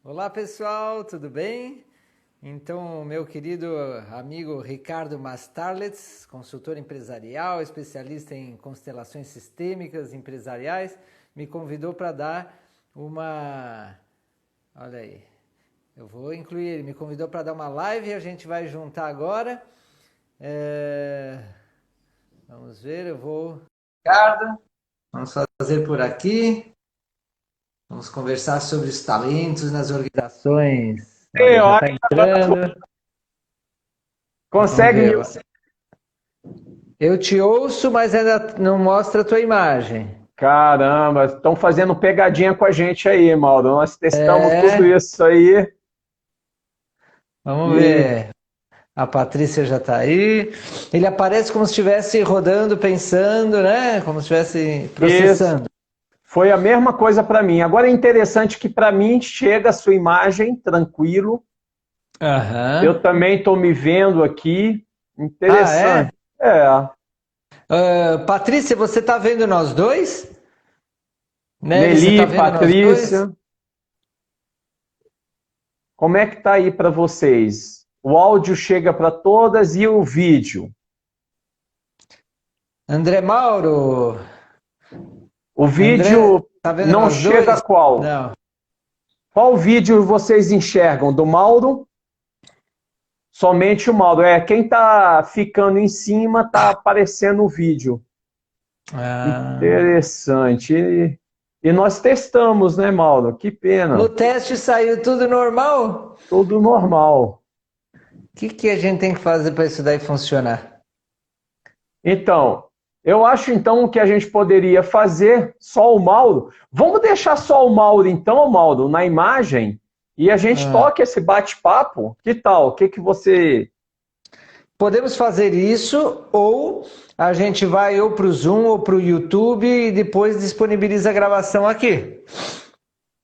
Olá pessoal, tudo bem? Então, meu querido amigo Ricardo Mastarlitz, consultor empresarial, especialista em constelações sistêmicas empresariais, me convidou para dar uma... Olha aí, eu vou incluir ele, me convidou para dar uma live e a gente vai juntar agora. Vamos ver, eu vou... Ricardo, vamos fazer por aqui. Vamos conversar sobre os talentos nas organizações. Ei, Olha, já olha, está entrando. Vamos consegue ver. me. Eu te ouço, mas ainda não mostra a tua imagem. Caramba, estão fazendo pegadinha com a gente aí, Mauro. Nós testamos tudo É, isso aí vamos e ver. A Patrícia já está aí. Ele aparece como se estivesse rodando, pensando, né? Como se estivesse isso processando. foi a mesma coisa para mim. Agora é interessante que para mim chega a sua imagem tranquilo. Eu Aham. também estou me vendo aqui. Ah, é? Interessante. É. Patrícia, você está vendo nós dois? Nery, você está Nelly, vendo nós dois? Patrícia, como é que tá aí para vocês? O áudio chega para todas e o vídeo? André Mauro, O André, vídeo está vendo não nós chega a dois? qual? Não. Qual vídeo vocês enxergam? Do Mauro? Somente o Mauro. Quem está ficando em cima está aparecendo o vídeo. Ah. Interessante. E nós testamos, né, Mauro? Que No pena. teste saiu tudo normal? Tudo normal. O que a gente tem que fazer para isso daí funcionar? Então, eu acho então que a gente poderia fazer só o Mauro. Vamos deixar só o Mauro, então, Mauro, na imagem e a gente Ah, toca esse bate-papo. Que tal? O que que você. podemos fazer isso ou a gente vai ou para o Zoom ou para o YouTube e depois disponibiliza a gravação aqui.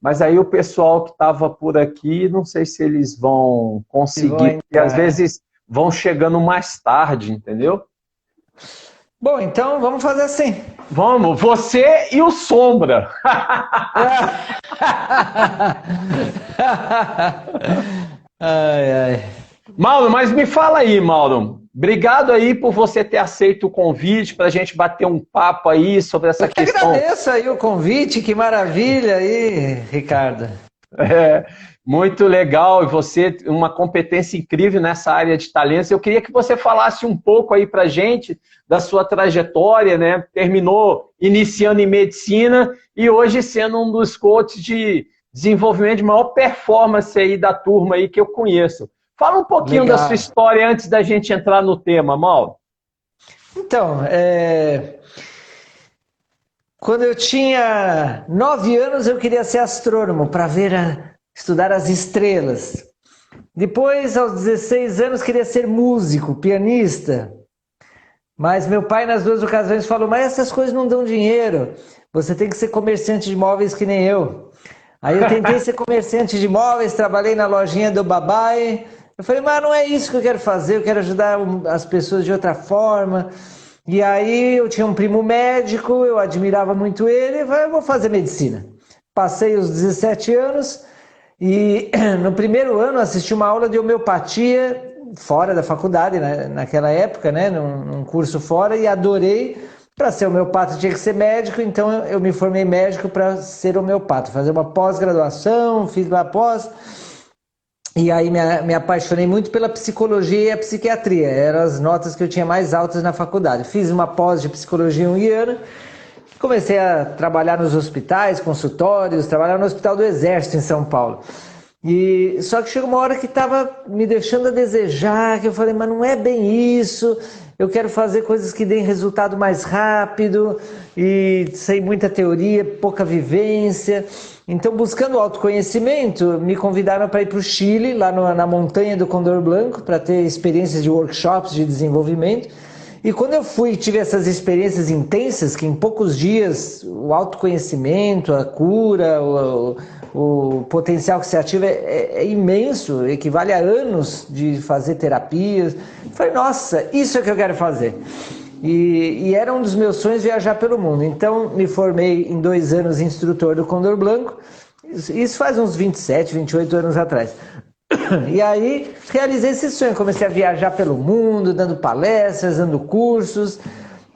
Mas aí o pessoal que estava por aqui, não sei se eles vão E vão conseguir, porque às entrar. vezes vão chegando mais tarde, entendeu? Bom, então vamos fazer assim. Vamos, você e o Sombra. Ai, ai. Mauro, mas me fala aí, Mauro. Obrigado aí por você ter aceito o convite para a gente bater um papo aí sobre essa Eu que questão. agradeço aí o convite, que maravilha aí, Ricardo. É, muito legal, e você, uma competência incrível nessa área de talentos. Eu queria que você falasse um pouco aí para gente da sua trajetória, né? Terminou iniciando em medicina e hoje sendo um dos coaches de desenvolvimento de maior performance aí da turma aí que eu conheço. Fala um pouquinho da sua Legal. história antes da gente entrar no tema, Mauro. Então, quando eu tinha 9 anos, eu queria ser astrônomo para estudar as estrelas. Depois, aos 16 anos, queria ser músico, pianista. Mas meu pai, nas duas ocasiões, falou: Mas essas coisas não dão dinheiro. Você tem que ser comerciante de imóveis que nem eu. Aí eu tentei ser comerciante de imóveis, trabalhei na lojinha do babai. Eu falei: Mas não é isso que eu quero fazer, eu quero ajudar as pessoas de outra forma. E aí eu tinha um primo médico, eu admirava muito ele, eu falei: Eu vou fazer medicina. Passei os 17 anos e no primeiro ano assisti uma aula de homeopatia fora da faculdade, né, naquela época, né, num curso fora, e adorei. Para ser homeopata tinha que ser médico, então eu me formei médico para ser homeopata, fazer uma pós-graduação, fiz lá pós, e aí me apaixonei muito pela psicologia e a psiquiatria, eram as notas que eu tinha mais altas na faculdade. Fiz uma pós de psicologia junguiana, comecei a trabalhar nos hospitais, consultórios, trabalhar no Hospital do Exército em São Paulo. E só que chegou uma hora que estava me deixando a desejar, que eu falei: mas não é bem isso. Eu quero fazer coisas que deem resultado mais rápido e sem muita teoria, pouca vivência. Então, buscando autoconhecimento, me convidaram para ir para o Chile, lá na montanha do Condor Blanco, para ter experiências de workshops de desenvolvimento. E quando eu fui, tive essas experiências intensas, que em poucos dias o autoconhecimento, a cura, o potencial que se ativa é imenso, equivale a anos de fazer terapias. Eu falei: nossa, isso é que eu quero fazer. E era um dos meus sonhos viajar pelo mundo. Então me formei em 2 anos instrutor do Condor Blanco. isso faz uns 27, 28 anos atrás. E aí realizei esse sonho, comecei a viajar pelo mundo, dando palestras, dando cursos.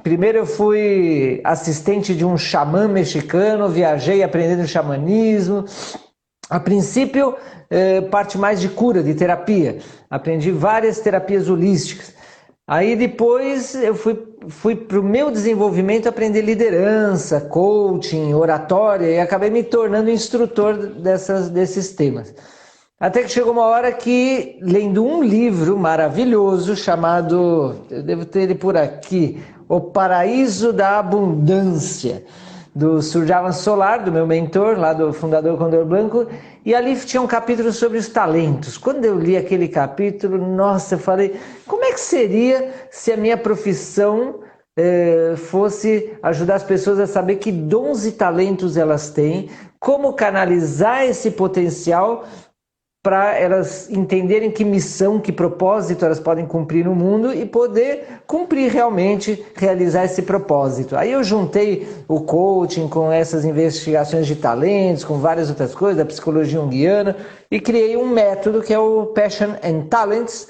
Primeiro eu fui assistente de um xamã mexicano, viajei aprendendo xamanismo. A princípio, parte mais de cura, de terapia. Aprendi várias terapias holísticas. Aí depois eu fui para o meu desenvolvimento aprender liderança, coaching, oratória e acabei me tornando instrutor desses temas. Até que chegou uma hora que, lendo um livro maravilhoso chamado, eu devo ter ele por aqui, O Paraíso da Abundância, do Surjavan Solar, do meu mentor, lá do fundador Condor Blanco, e ali tinha um capítulo sobre os talentos. Quando eu li aquele capítulo, nossa, eu falei, como é que seria se a minha profissão fosse ajudar as pessoas a saber que dons e talentos elas têm, como canalizar esse potencial para elas entenderem que missão, que propósito elas podem cumprir no mundo e poder cumprir realmente, realizar esse propósito. Aí eu juntei o coaching com essas investigações de talentos, com várias outras coisas, da psicologia junguiana, e criei um método que é o Passion and Talents,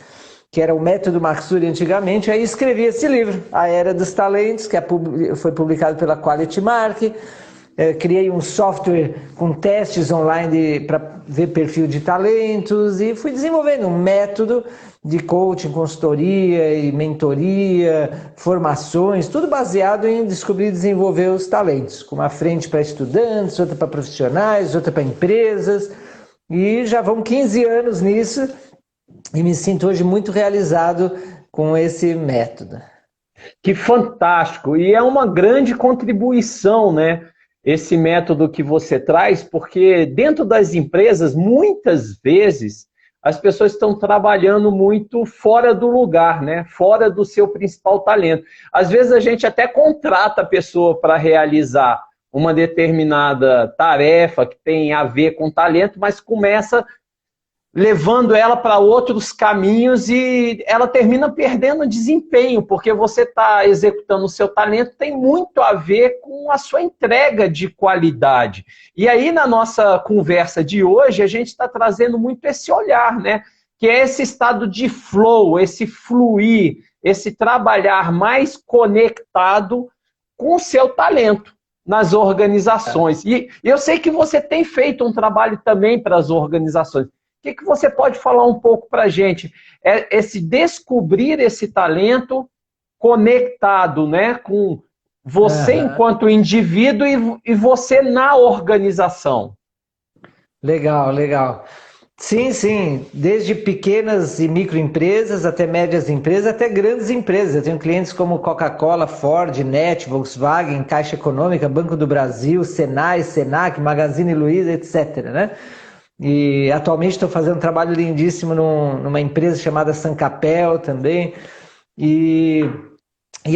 que era o método Maksuri antigamente. Aí escrevi esse livro, A Era dos Talentos, que foi publicado pela Quality Mark. Criei um software com testes online para ver perfil de talentos e fui desenvolvendo um método de coaching, consultoria e mentoria, formações, tudo baseado em descobrir e desenvolver os talentos, com uma frente para estudantes, outra para profissionais, outra para empresas, e já vão 15 anos nisso e me sinto hoje muito realizado com esse método. Que fantástico! E é uma grande contribuição, né? Esse método que você traz, porque dentro das empresas, muitas vezes, as pessoas estão trabalhando muito fora do lugar, né? Fora do seu principal talento. Às vezes a gente até contrata a pessoa para realizar uma determinada tarefa que tem a ver com talento, mas começa levando ela para outros caminhos e ela termina perdendo desempenho, porque você está executando o seu talento, tem muito a ver com a sua entrega de qualidade. E aí, na nossa conversa de hoje, a gente está trazendo muito esse olhar, né? Que é esse estado de flow, esse fluir, esse trabalhar mais conectado com o seu talento nas organizações. E eu sei que você tem feito um trabalho também para as organizações. O que você pode falar um pouco para a gente? Esse descobrir esse talento conectado, né, com você enquanto indivíduo e você na organização. Legal, legal. Sim, sim. Desde pequenas e microempresas até médias empresas, até grandes empresas. Eu tenho clientes como Coca-Cola, Ford, NET, Volkswagen, Caixa Econômica, Banco do Brasil, Senai, Senac, Magazine Luiza, etc., né? E atualmente estou fazendo um trabalho lindíssimo numa empresa chamada Sancapel também. E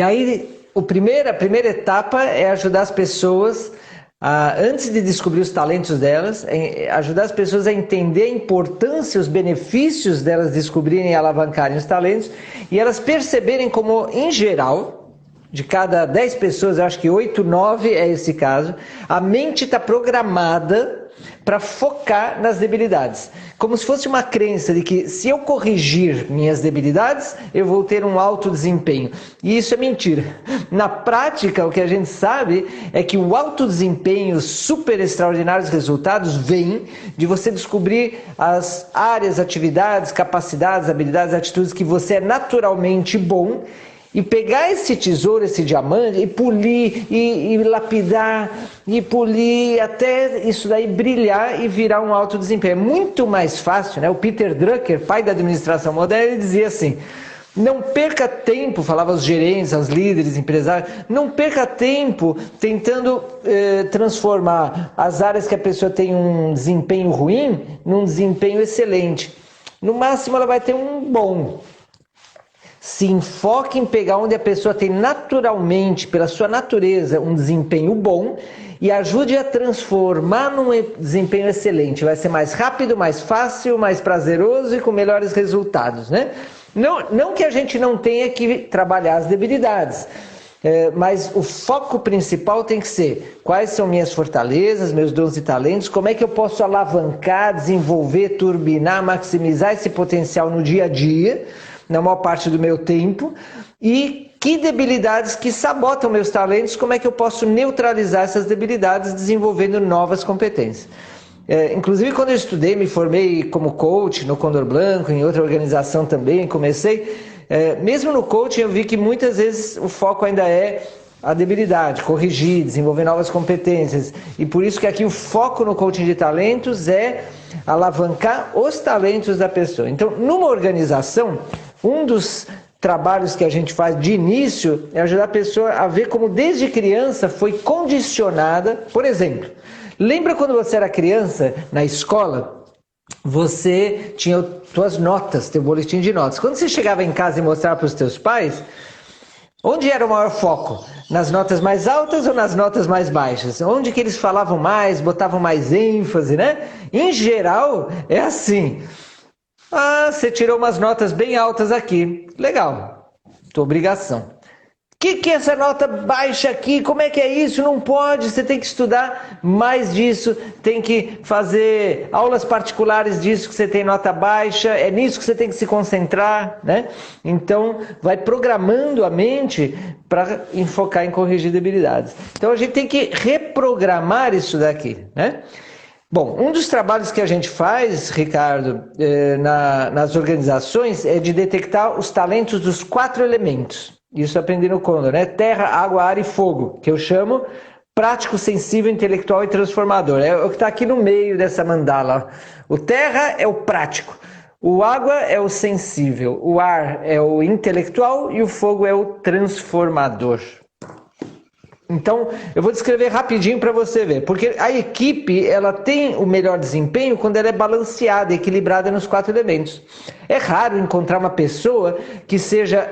aí a primeira etapa é ajudar as pessoas, antes de descobrir os talentos delas, ajudar as pessoas a entender a importância, os benefícios delas descobrirem e alavancarem os talentos, e elas perceberem como, em geral, de cada 10 pessoas, eu acho que 8, 9 é esse caso, a mente está programada para focar nas debilidades. Como se fosse uma crença de que se eu corrigir minhas debilidades, eu vou ter um alto desempenho. E isso é mentira. Na prática, o que a gente sabe é que o alto desempenho, super extraordinários resultados, vem de você descobrir as áreas, atividades, capacidades, habilidades, atitudes que você é naturalmente bom, e pegar esse tesouro, esse diamante, e polir, e lapidar, e polir, até isso daí brilhar e virar um alto desempenho. É muito mais fácil, né? O Peter Drucker, pai da administração moderna, ele dizia assim, não perca tempo, falava aos gerentes, aos líderes, empresários, não perca tempo tentando transformar as áreas que a pessoa tem um desempenho ruim num desempenho excelente. No máximo ela vai ter um bom. Se enfoque em pegar onde a pessoa tem naturalmente, pela sua natureza, um desempenho bom e ajude a transformar num desempenho excelente. Vai ser mais rápido, mais fácil, mais prazeroso e com melhores resultados, né? Não que a gente não tenha que trabalhar as debilidades. Mas o foco principal tem que ser quais são minhas fortalezas, meus dons e talentos, como é que eu posso alavancar, desenvolver, turbinar, maximizar esse potencial no dia a dia, na maior parte do meu tempo, e que debilidades que sabotam meus talentos, como é que eu posso neutralizar essas debilidades desenvolvendo novas competências. Inclusive, quando eu estudei, me formei como coach no Condor Blanco, em outra organização também, comecei... mesmo no coaching eu vi que muitas vezes o foco ainda é a debilidade, corrigir, desenvolver novas competências. E por isso que aqui o foco no coaching de talentos é alavancar os talentos da pessoa. Então, numa organização, um dos trabalhos que a gente faz de início é ajudar a pessoa a ver como desde criança foi condicionada. Por exemplo, lembra quando você era criança na escola? Você tinha suas notas, teu boletim de notas. Quando você chegava em casa e mostrava para os teus pais, onde era o maior foco? Nas notas mais altas ou nas notas mais baixas? Onde que eles falavam mais, botavam mais ênfase, né? Em geral, é assim. Você tirou umas notas bem altas aqui. Legal, tua obrigação. Que é essa nota baixa aqui? Como é que é isso? Não pode, você tem que estudar mais disso, tem que fazer aulas particulares disso que você tem nota baixa, é nisso que você tem que se concentrar, né? Então, vai programando a mente para enfocar em corrigir debilidades. Então, a gente tem que reprogramar isso daqui, né? Bom, um dos trabalhos que a gente faz, Ricardo, nas organizações é de detectar os talentos dos 4 elementos. Isso eu aprendi no Condor, né? Terra, água, ar e fogo, que eu chamo prático, sensível, intelectual e transformador. É o que está aqui no meio dessa mandala. O terra é o prático, o água é o sensível, o ar é o intelectual e o fogo é o transformador. Então, eu vou descrever rapidinho para você ver, porque a equipe ela tem o melhor desempenho quando ela é balanceada, equilibrada nos 4 elementos. É raro encontrar uma pessoa que seja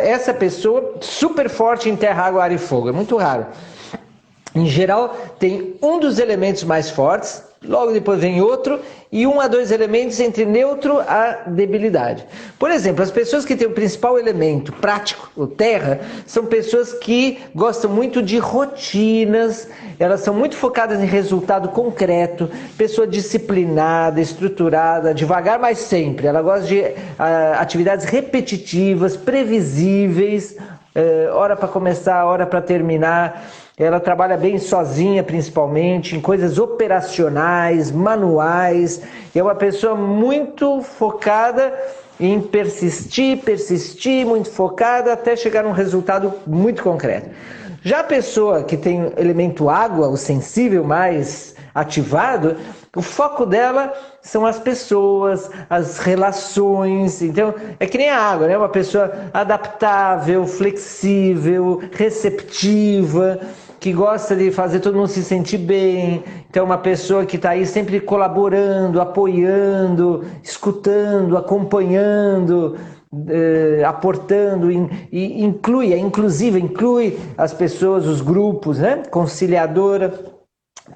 essa pessoa super forte em terra, água, ar e fogo, é muito raro. Em geral, tem um dos elementos mais fortes, logo depois vem outro, e 1 a 2 elementos entre neutro a debilidade. Por exemplo, as pessoas que têm o principal elemento prático, o terra, são pessoas que gostam muito de rotinas, elas são muito focadas em resultado concreto, pessoa disciplinada, estruturada, devagar, mas sempre. Ela gosta de atividades repetitivas, previsíveis, hora para começar, hora para terminar. Ela trabalha bem sozinha, principalmente, em coisas operacionais, manuais. É uma pessoa muito focada em persistir, muito focada até chegar a um resultado muito concreto. Já a pessoa que tem o elemento água, o sensível mais ativado, o foco dela são as pessoas, as relações. Então, é que nem a água, né? Uma pessoa adaptável, flexível, receptiva, que gosta de fazer todo mundo se sentir bem. Então, uma pessoa que está aí sempre colaborando, apoiando, escutando, acompanhando, aportando, e inclui as pessoas, os grupos, né? Conciliadora.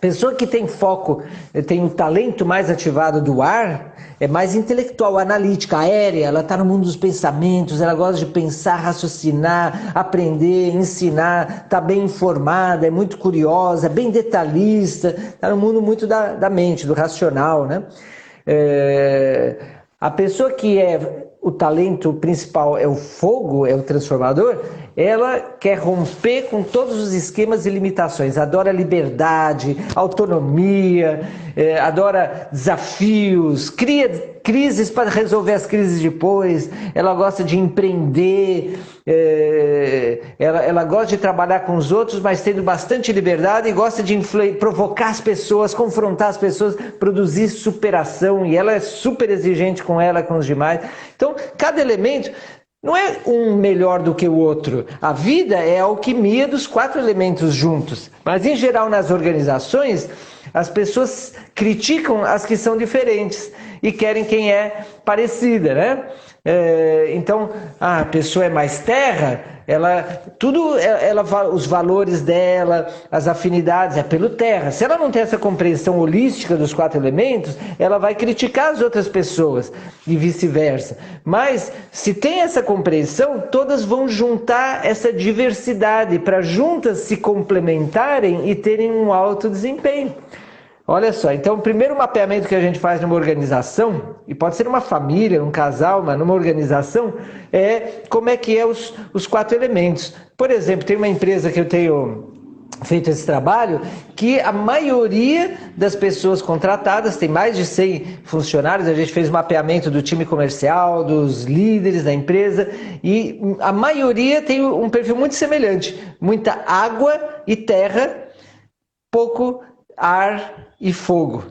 Pessoa que tem foco, tem o talento mais ativado do ar, é mais intelectual, analítica, aérea, ela está no mundo dos pensamentos, ela gosta de pensar, raciocinar, aprender, ensinar, está bem informada, é muito curiosa, bem detalhista, está no mundo muito da mente, do racional, né? A pessoa que o talento principal é o fogo, é o transformador, ela quer romper com todos os esquemas e limitações, adora liberdade, autonomia, adora desafios, cria crises para resolver as crises depois, ela gosta de empreender, ela gosta de trabalhar com os outros, mas tendo bastante liberdade, e gosta de provocar as pessoas, confrontar as pessoas, produzir superação, e ela é super exigente com ela, com os demais. Então, cada elemento não é um melhor do que o outro. A vida é a alquimia dos 4 elementos juntos. Mas, em geral, nas organizações, as pessoas criticam as que são diferentes e querem quem é parecida, né? Então, a pessoa é mais terra, Os valores dela, as afinidades, é pelo terra. Se ela não tem essa compreensão holística dos 4 elementos, ela vai criticar as outras pessoas e vice-versa. Mas, se tem essa compreensão, todas vão juntar essa diversidade para juntas se complementarem e terem um alto desempenho. Olha só, então o primeiro mapeamento que a gente faz numa organização, e pode ser uma família, um casal, mas numa organização, é como é que é os 4 elementos. Por exemplo, tem uma empresa que eu tenho feito esse trabalho, que a maioria das pessoas contratadas, tem mais de 100 funcionários, a gente fez mapeamento do time comercial, dos líderes da empresa, e a maioria tem um perfil muito semelhante, muita água e terra, pouco ar e fogo,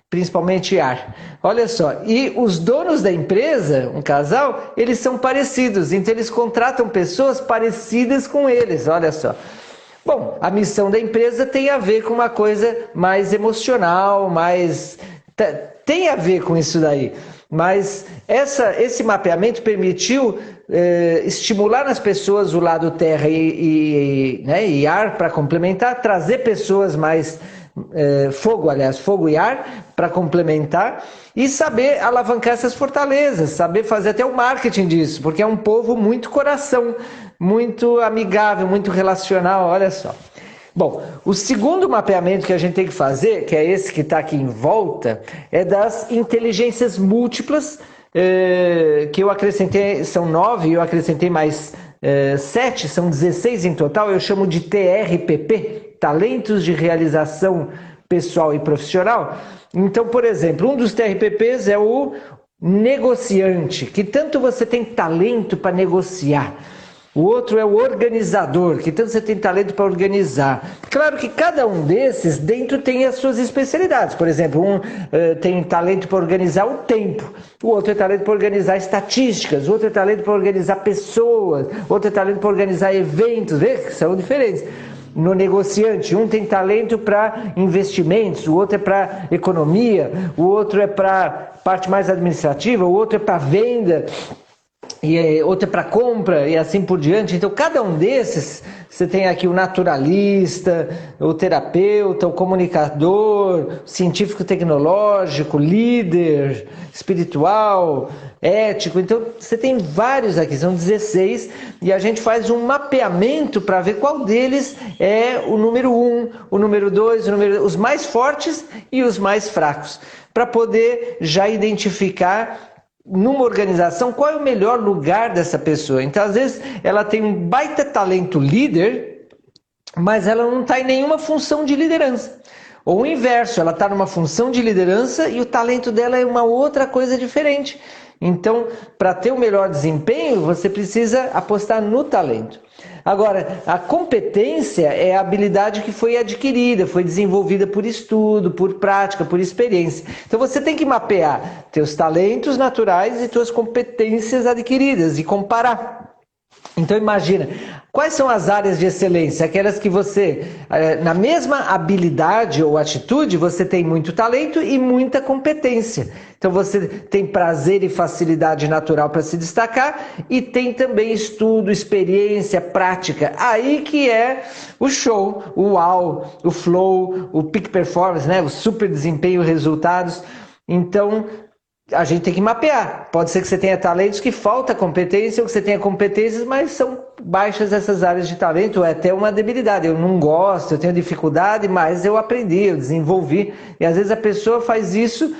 principalmente ar. Olha só, e os donos da empresa, um casal, eles são parecidos, então eles contratam pessoas parecidas com eles, olha só. Bom, a missão da empresa tem a ver com uma coisa mais emocional, tem a ver com isso daí. Mas esse mapeamento permitiu estimular nas pessoas o lado terra e ar para complementar, trazer pessoas mais fogo e ar para complementar e saber alavancar essas fortalezas, saber fazer até o marketing disso, porque é um povo muito coração, muito amigável, muito relacional, olha só. Bom, o segundo mapeamento que a gente tem que fazer, que é esse que está aqui em volta, é das inteligências múltiplas, que eu acrescentei, são 9, eu acrescentei mais 7, são 16 em total, eu chamo de TRPP, Talentos de Realização Pessoal e Profissional. Então, por exemplo, um dos TRPPs é o negociante, que tanto você tem talento para negociar. O outro é o organizador, que tanto você tem talento para organizar. Claro que cada um desses dentro tem as suas especialidades. Por exemplo, um tem talento para organizar o tempo, o outro é talento para organizar estatísticas, o outro é talento para organizar pessoas, o outro é talento para organizar eventos, vê que são diferentes. No negociante, um tem talento para investimentos, o outro é para economia, o outro é para parte mais administrativa, o outro é para venda, e outro é para compra e assim por diante. Então, cada um desses, você tem aqui o naturalista, o terapeuta, o comunicador, o científico tecnológico, líder, espiritual, ético. Então, você tem vários aqui, são 16, e a gente faz um mapeamento para ver qual deles é o número 1, o número 2, os mais fortes e os mais fracos, para poder já identificar numa organização qual é o melhor lugar dessa pessoa. Então, às vezes, ela tem um baita talento líder, mas ela não está em nenhuma função de liderança. Ou o inverso, ela está numa função de liderança e o talento dela é uma outra coisa diferente. Então, para ter o melhor desempenho, você precisa apostar no talento. Agora, a competência é a habilidade que foi adquirida, foi desenvolvida por estudo, por prática, por experiência. Então você tem que mapear teus talentos naturais e tuas competências adquiridas e comparar. Então imagina, quais são as áreas de excelência? Aquelas que você, na mesma habilidade ou atitude, você tem muito talento e muita competência. Então você tem prazer e facilidade natural para se destacar e tem também estudo, experiência, prática. Aí que é o show, o uau, o flow, o peak performance, né? O super desempenho, resultados. Então a gente tem que mapear. Pode ser que você tenha talentos que falta competência, ou que você tenha competências, mas são baixas essas áreas de talento, ou é até uma debilidade. Eu não gosto, eu tenho dificuldade, mas eu aprendi, eu desenvolvi. E às vezes a pessoa faz isso.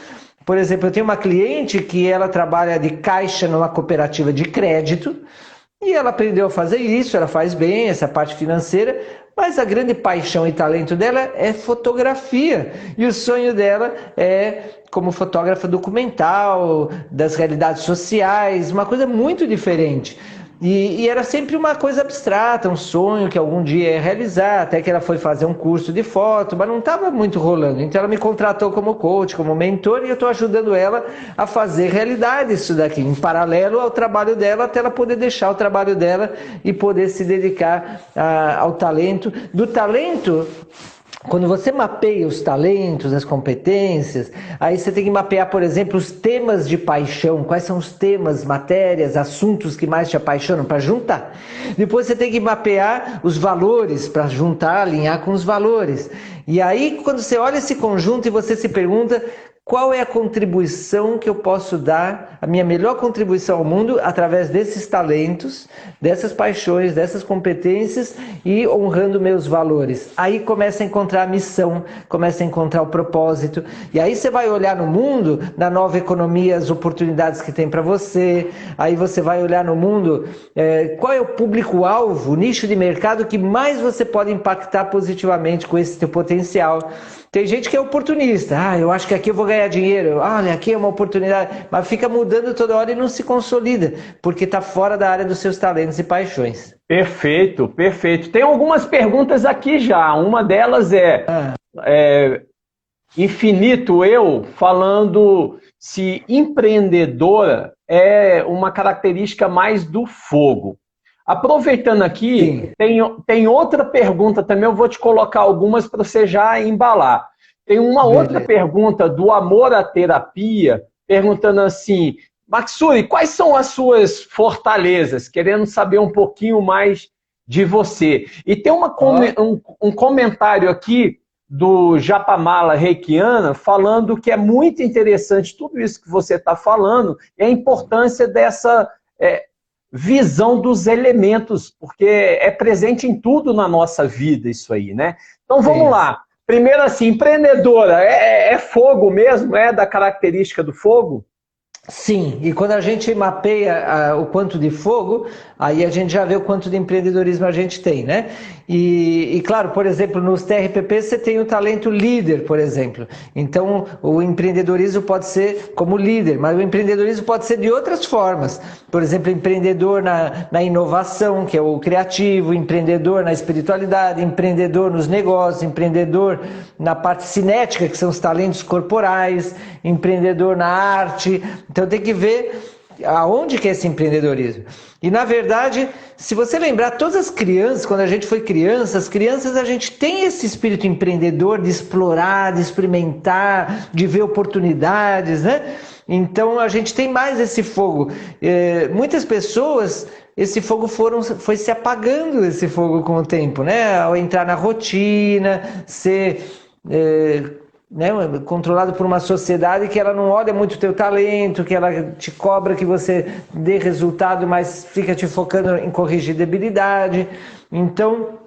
Por exemplo, eu tenho uma cliente que ela trabalha de caixa numa cooperativa de crédito, e ela aprendeu a fazer isso, ela faz bem essa parte financeira, mas a grande paixão e talento dela é fotografia. E o sonho dela é como fotógrafa documental, das realidades sociais, uma coisa muito diferente. E era sempre uma coisa abstrata, um sonho que algum dia ia realizar, até que ela foi fazer um curso de foto, mas não estava muito rolando. Então ela me contratou como coach, como mentor, e eu estou ajudando ela a fazer realidade isso daqui, em paralelo ao trabalho dela, até ela poder deixar o trabalho dela e poder se dedicar ao talento. Do talento, quando você mapeia os talentos, as competências, aí você tem que mapear, por exemplo, os temas de paixão. Quais são os temas, matérias, assuntos que mais te apaixonam para juntar. Depois você tem que mapear os valores para juntar, alinhar com os valores. E aí, quando você olha esse conjunto e você se pergunta qual é a contribuição que eu posso dar, a minha melhor contribuição ao mundo através desses talentos, dessas paixões, dessas competências e honrando meus valores. Aí começa a encontrar a missão, começa a encontrar o propósito. E aí você vai olhar no mundo, na nova economia, as oportunidades que tem para você. Aí você vai olhar no mundo qual é o público-alvo, o nicho de mercado que mais você pode impactar positivamente com esse teu potencial. Tem gente que é oportunista. Eu acho que aqui eu vou ganhar dinheiro. Olha, aqui é uma oportunidade. Mas fica mudando toda hora e não se consolida, porque está fora da área dos seus talentos e paixões. Perfeito, perfeito. Tem algumas perguntas aqui já. Uma delas Infinito Eu falando se empreendedora é uma característica mais do fogo. Aproveitando aqui, tem outra pergunta também, eu vou te colocar algumas para você já embalar. Tem uma outra pergunta do Amor à Terapia, perguntando assim, Maksuri, quais são as suas fortalezas? Querendo saber um pouquinho mais de você. E tem um comentário aqui do Japamala Reikiana falando que é muito interessante tudo isso que você está falando e a importância dessa visão dos elementos, porque é presente em tudo na nossa vida isso aí, né? Então vamos lá. Primeiro assim, empreendedora, é fogo mesmo? É da característica do fogo? Sim, e quando a gente mapeia o quanto de fogo, aí a gente já vê o quanto de empreendedorismo a gente tem, né? E claro, por exemplo, nos TRPP você tem o talento líder, por exemplo. Então, o empreendedorismo pode ser como líder, mas o empreendedorismo pode ser de outras formas. Por exemplo, empreendedor na inovação, que é o criativo, empreendedor na espiritualidade, empreendedor nos negócios, empreendedor na parte cinética, que são os talentos corporais, empreendedor na arte. Então tem que ver aonde que é esse empreendedorismo. E na verdade, se você lembrar, todas as crianças, quando a gente foi criança, as crianças a gente tem esse espírito empreendedor de explorar, de experimentar, de ver oportunidades, né? Então a gente tem mais esse fogo. Muitas pessoas, esse fogo foi se apagando, esse fogo com o tempo, né? Ao entrar na rotina, ser controlado por uma sociedade que ela não olha muito o teu talento, que ela te cobra que você dê resultado, mas fica te focando em corrigir debilidade. Então,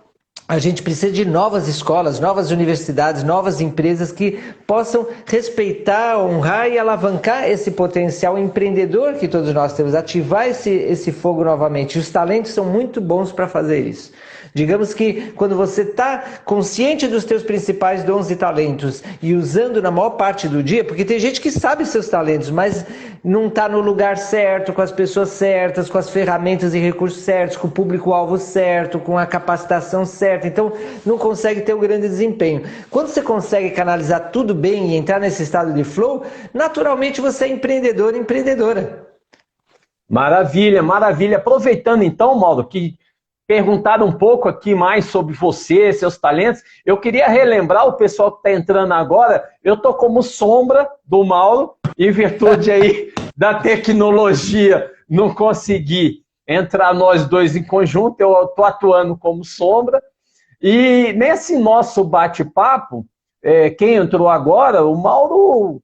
a gente precisa de novas escolas, novas universidades, novas empresas que possam respeitar, honrar e alavancar esse potencial empreendedor que todos nós temos, ativar esse fogo novamente. Os talentos são muito bons para fazer isso. Digamos que quando você está consciente dos teus principais dons e talentos e usando na maior parte do dia, porque tem gente que sabe seus talentos, mas não está no lugar certo, com as pessoas certas, com as ferramentas e recursos certos, com o público-alvo certo, com a capacitação certa, então não consegue ter um grande desempenho. Quando você consegue canalizar tudo bem e entrar nesse estado de flow, naturalmente você é empreendedor, empreendedora. Maravilha, maravilha. Aproveitando então, Mauro, que perguntaram um pouco aqui mais sobre você, seus talentos. Eu queria relembrar o pessoal que está entrando agora, eu estou como sombra do Mauro, em virtude aí da tecnologia, não consegui entrar nós dois em conjunto, eu estou atuando como sombra. E nesse nosso bate-papo, quem entrou agora, o Mauro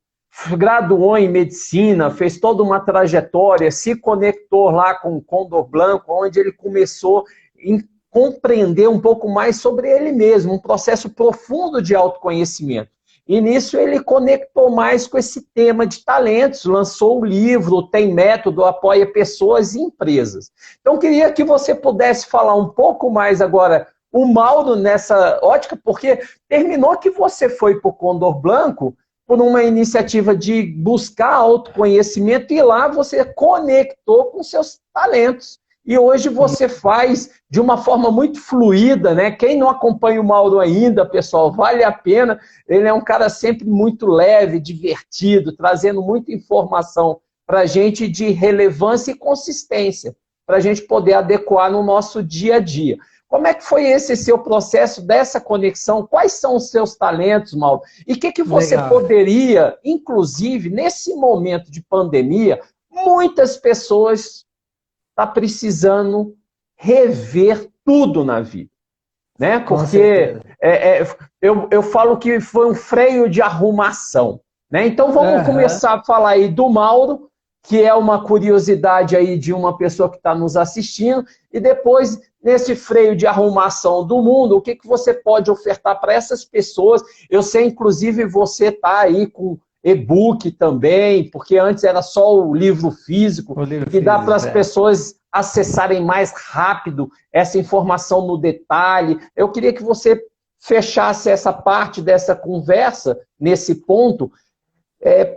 graduou em medicina, fez toda uma trajetória, se conectou lá com o Condor Blanco, onde ele começou em compreender um pouco mais sobre ele mesmo, um processo profundo de autoconhecimento. E nisso ele conectou mais com esse tema de talentos, lançou o livro, tem método, apoia pessoas e empresas. Então queria que você pudesse falar um pouco mais agora, o Mauro nessa ótica, porque terminou que você foi para o Condor Blanco por uma iniciativa de buscar autoconhecimento e lá você conectou com seus talentos. E hoje você faz de uma forma muito fluida, né? Quem não acompanha o Mauro ainda, pessoal, vale a pena. Ele é um cara sempre muito leve, divertido, trazendo muita informação para a gente de relevância e consistência, para a gente poder adequar no nosso dia a dia. Como é que foi esse seu processo dessa conexão? Quais são os seus talentos, Mauro? E o que você poderia, inclusive, nesse momento de pandemia, muitas pessoas estão precisando rever tudo na vida, né? Porque eu falo que foi um freio de arrumação, né? Então vamos começar a falar aí do Mauro, que é uma curiosidade aí de uma pessoa que está nos assistindo, e depois, nesse freio de arrumação do mundo, o que você pode ofertar para essas pessoas? Eu sei, inclusive, você está aí com e-book também, porque antes era só o livro físico, que dá para as pessoas acessarem mais rápido essa informação no detalhe. Eu queria que você fechasse essa parte dessa conversa, nesse ponto,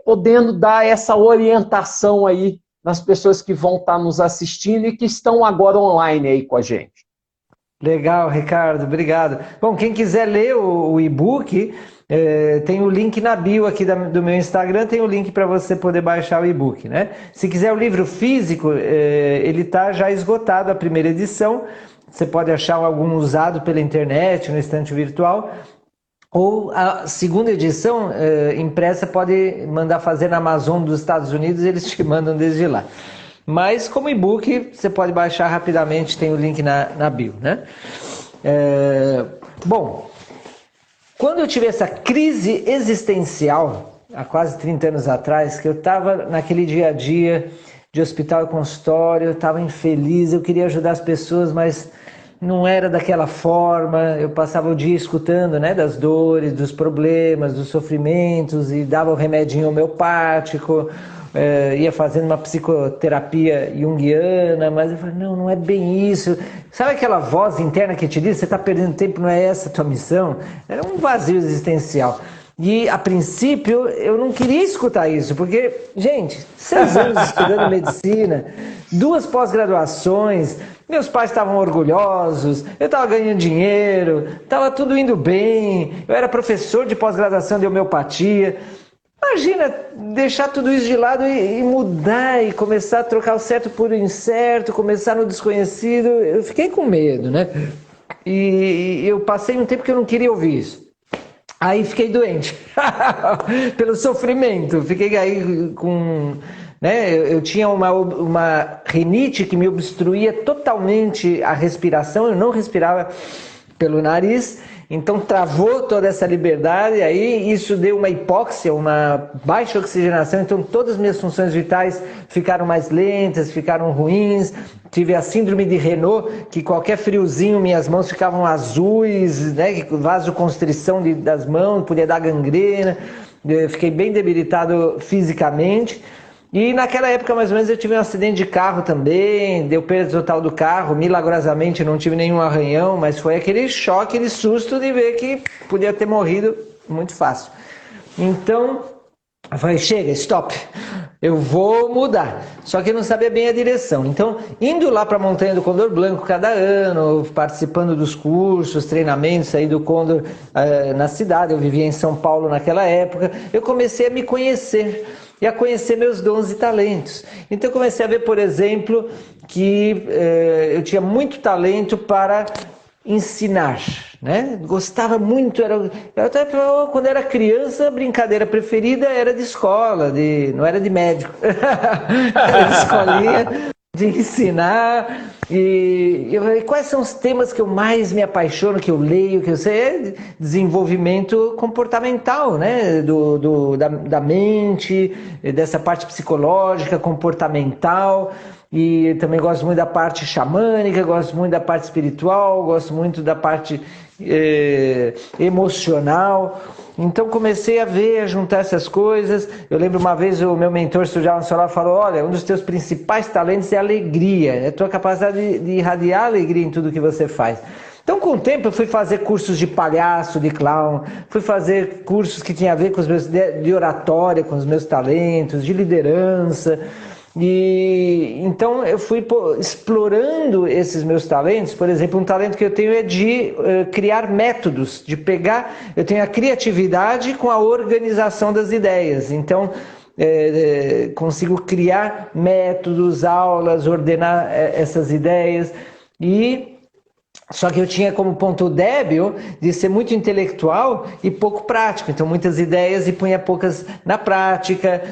podendo dar essa orientação aí nas pessoas que vão estar nos assistindo e que estão agora online aí com a gente. Legal, Ricardo, obrigado. Bom, quem quiser ler o e-book, tem o link na bio aqui do meu Instagram, tem o link para você poder baixar o e-book, né? Se quiser o livro físico, ele está já esgotado, a primeira edição. Você pode achar algum usado pela internet, no estante virtual. Ou a segunda edição impressa pode mandar fazer na Amazon dos Estados Unidos, eles te mandam desde lá. Mas como e-book, você pode baixar rapidamente, tem o link na bio, né? Bom, quando eu tive essa crise existencial, há quase 30 anos atrás, que eu estava naquele dia a dia de hospital e consultório, eu estava infeliz, eu queria ajudar as pessoas, mas não era daquela forma. Eu passava o dia escutando, né, das dores, dos problemas, dos sofrimentos, e dava o remedinho homeopático, ia fazendo uma psicoterapia junguiana, mas eu falei, não é bem isso. Sabe aquela voz interna que te diz, você está perdendo tempo, não é essa a tua missão? Era um vazio existencial. E, a princípio, eu não queria escutar isso, porque, gente, 6 anos estudando medicina, 2 pós-graduações, meus pais estavam orgulhosos, eu estava ganhando dinheiro, estava tudo indo bem, eu era professor de pós-graduação de homeopatia. Imagina deixar tudo isso de lado e mudar e começar a trocar o certo por o incerto, começar no desconhecido. Eu fiquei com medo, né? E eu passei um tempo que eu não queria ouvir isso. Aí fiquei doente, pelo sofrimento, fiquei aí com... né? Eu tinha uma rinite que me obstruía totalmente a respiração, eu não respirava pelo nariz, então travou toda essa liberdade, aí isso deu uma hipóxia, uma baixa oxigenação, então todas as minhas funções vitais ficaram mais lentas, ficaram ruins. Tive a síndrome de Renault, que qualquer friozinho minhas mãos ficavam azuis, né? Vasoconstrição das mãos, podia dar gangrena. Eu fiquei bem debilitado fisicamente. E naquela época, mais ou menos, eu tive um acidente de carro também, deu perda total do carro, milagrosamente não tive nenhum arranhão, mas foi aquele choque, aquele susto de ver que podia ter morrido muito fácil. Então, eu falei, chega, stop, eu vou mudar. Só que eu não sabia bem a direção. Então, indo lá para a Montanha do Condor Branco cada ano, participando dos cursos, treinamentos aí do Condor na cidade, eu vivia em São Paulo naquela época, eu comecei a me conhecer e a conhecer meus dons e talentos. Então eu comecei a ver, por exemplo, que eu tinha muito talento para ensinar, né? Gostava muito, eu até quando era criança, a brincadeira preferida era de escola, não era de médico, era de escolinha, de ensinar. E eu falei, quais são os temas que eu mais me apaixono, que eu leio, que eu sei? É desenvolvimento comportamental, né? Da mente, dessa parte psicológica, comportamental. E também gosto muito da parte xamânica, gosto muito da parte espiritual, gosto muito da parte emocional. Então comecei a ver, a juntar essas coisas. Eu lembro uma vez o meu mentor, Sujal Solar, falou, olha, um dos teus principais talentos é a alegria, é a tua capacidade de irradiar alegria em tudo que você faz. Então com o tempo eu fui fazer cursos de palhaço, de clown, fui fazer cursos que tinham a ver com os meus de oratória, com os meus talentos, de liderança. E então eu fui explorando esses meus talentos. Por exemplo, um talento que eu tenho é de criar métodos, de pegar, eu tenho a criatividade com a organização das ideias. Então consigo criar métodos, aulas, ordenar essas ideias. E Só que eu tinha como ponto débil de ser muito intelectual e pouco prático. Então, muitas ideias e punha poucas na prática,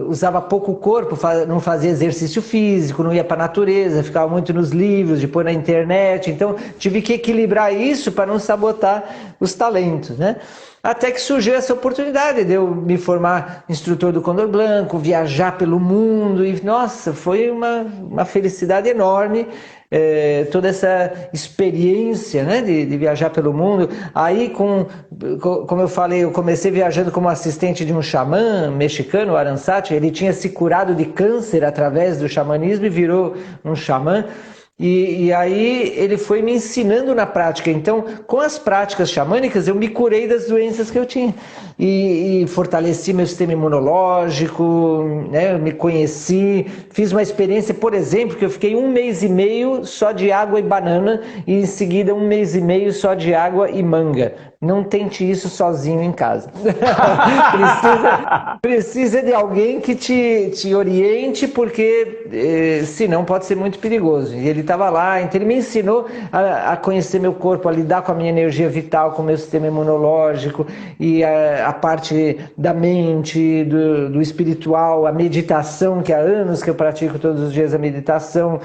usava pouco o corpo, não fazia exercício físico, não ia para a natureza, ficava muito nos livros, depois na internet. Então, tive que equilibrar isso para não sabotar os talentos, né? Até que surgiu essa oportunidade de eu me formar instrutor do Condor Blanco, viajar pelo mundo, e nossa, foi uma felicidade enorme. Toda essa experiência, né, de viajar pelo mundo. Aí, como eu falei, eu comecei viajando como assistente de um xamã mexicano, o Aransati. Ele tinha se curado de câncer através do xamanismo e virou um xamã. E aí ele foi me ensinando na prática. Então, com as práticas xamânicas, eu me curei das doenças que eu tinha. E fortaleci meu sistema imunológico, né? Eu me conheci, fiz uma experiência, por exemplo, que eu fiquei 1 mês e meio só de água e banana, e em seguida 1 mês e meio só de água e manga. Não tente isso sozinho em casa. precisa de alguém que te oriente, porque senão pode ser muito perigoso. E ele estava lá, então ele me ensinou a conhecer meu corpo, a lidar com a minha energia vital, com o meu sistema imunológico, e a parte da mente, do espiritual, a meditação, que há anos que eu pratico todos os dias a meditação.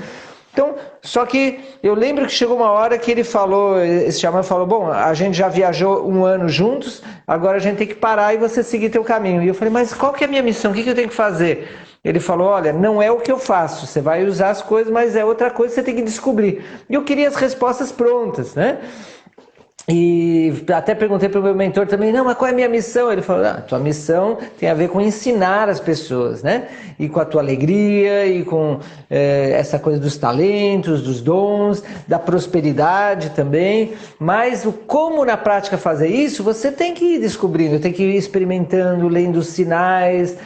Então, só que eu lembro que chegou uma hora que ele falou, esse xamã falou, bom, a gente já viajou 1 ano juntos, agora a gente tem que parar e você seguir teu caminho. E eu falei, mas qual que é a minha missão? O que eu tenho que fazer? Ele falou, olha, não é o que eu faço, você vai usar as coisas, mas é outra coisa que você tem que descobrir. E eu queria as respostas prontas, né? E até perguntei para o meu mentor também, não, mas qual é a minha missão? Ele falou, tua missão tem a ver com ensinar as pessoas, né? E com a tua alegria, e com essa coisa dos talentos, dos dons, da prosperidade também. Mas o como na prática fazer isso, você tem que ir descobrindo, tem que ir experimentando, lendo os sinais.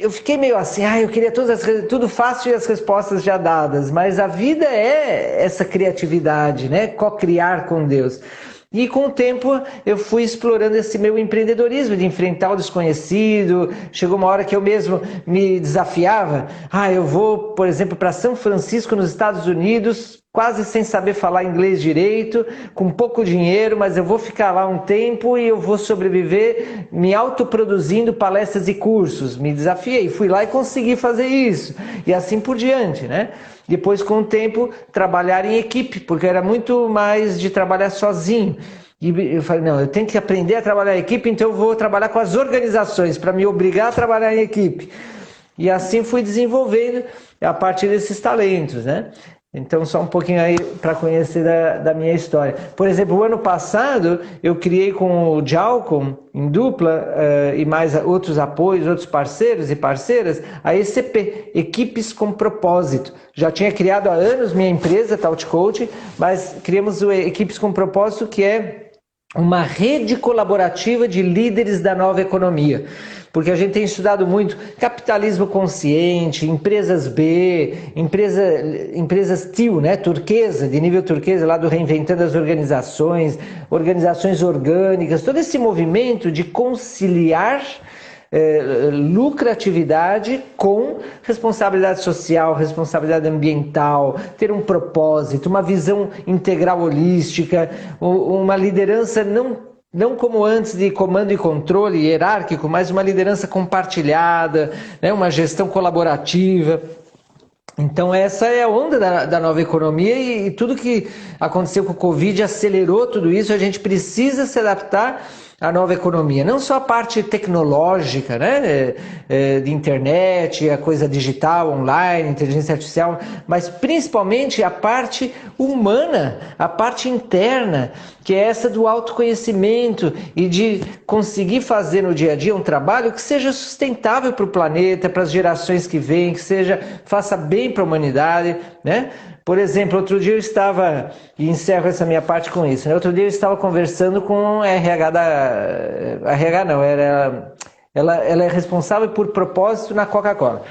Eu fiquei meio assim, eu queria tudo fácil e as respostas já dadas, mas a vida é essa criatividade, né? Co-criar com Deus. E com o tempo eu fui explorando esse meu empreendedorismo de enfrentar o desconhecido. Chegou uma hora que eu mesmo me desafiava. Eu vou, por exemplo, para São Francisco, nos Estados Unidos, quase sem saber falar inglês direito, com pouco dinheiro, mas eu vou ficar lá um tempo e eu vou sobreviver me autoproduzindo palestras e cursos. Me desafiei, fui lá e consegui fazer isso. E assim por diante, né? Depois, com o tempo, trabalhar em equipe, porque era muito mais de trabalhar sozinho. E eu falei, não, eu tenho que aprender a trabalhar em equipe, então eu vou trabalhar com as organizações, para me obrigar a trabalhar em equipe. E assim fui desenvolvendo a partir desses talentos, né? Então, só um pouquinho aí para conhecer da minha história. Por exemplo, o ano passado eu criei com o Jalcom, em dupla, e mais outros apoios, outros parceiros e parceiras, a ECP, Equipes com Propósito. Já tinha criado há anos minha empresa, Taut Coach, mas criamos o Equipes com Propósito, que é uma rede colaborativa de líderes da nova economia. Porque a gente tem estudado muito capitalismo consciente, empresas B, empresas TIL, né, turquesa, de nível turquesa, lá do Reinventando as Organizações, organizações orgânicas, todo esse movimento de conciliar lucratividade com responsabilidade social, responsabilidade ambiental, ter um propósito, uma visão integral holística, uma liderança não como antes de comando e controle hierárquico, mas uma liderança compartilhada, né, uma gestão colaborativa. Então essa é a onda da nova economia e tudo que aconteceu com o Covid acelerou tudo isso. A gente precisa se adaptar à nova economia, não só a parte tecnológica, né, de internet, a coisa digital, online, inteligência artificial, mas principalmente a parte humana, a parte interna, que é essa do autoconhecimento e de conseguir fazer no dia a dia um trabalho que seja sustentável para o planeta, para as gerações que vêm, que faça bem para a humanidade, né? Por exemplo, outro dia eu estava, e encerro essa minha parte com isso, né? Outro dia eu estava conversando com a RH ela é responsável por propósito na Coca-Cola.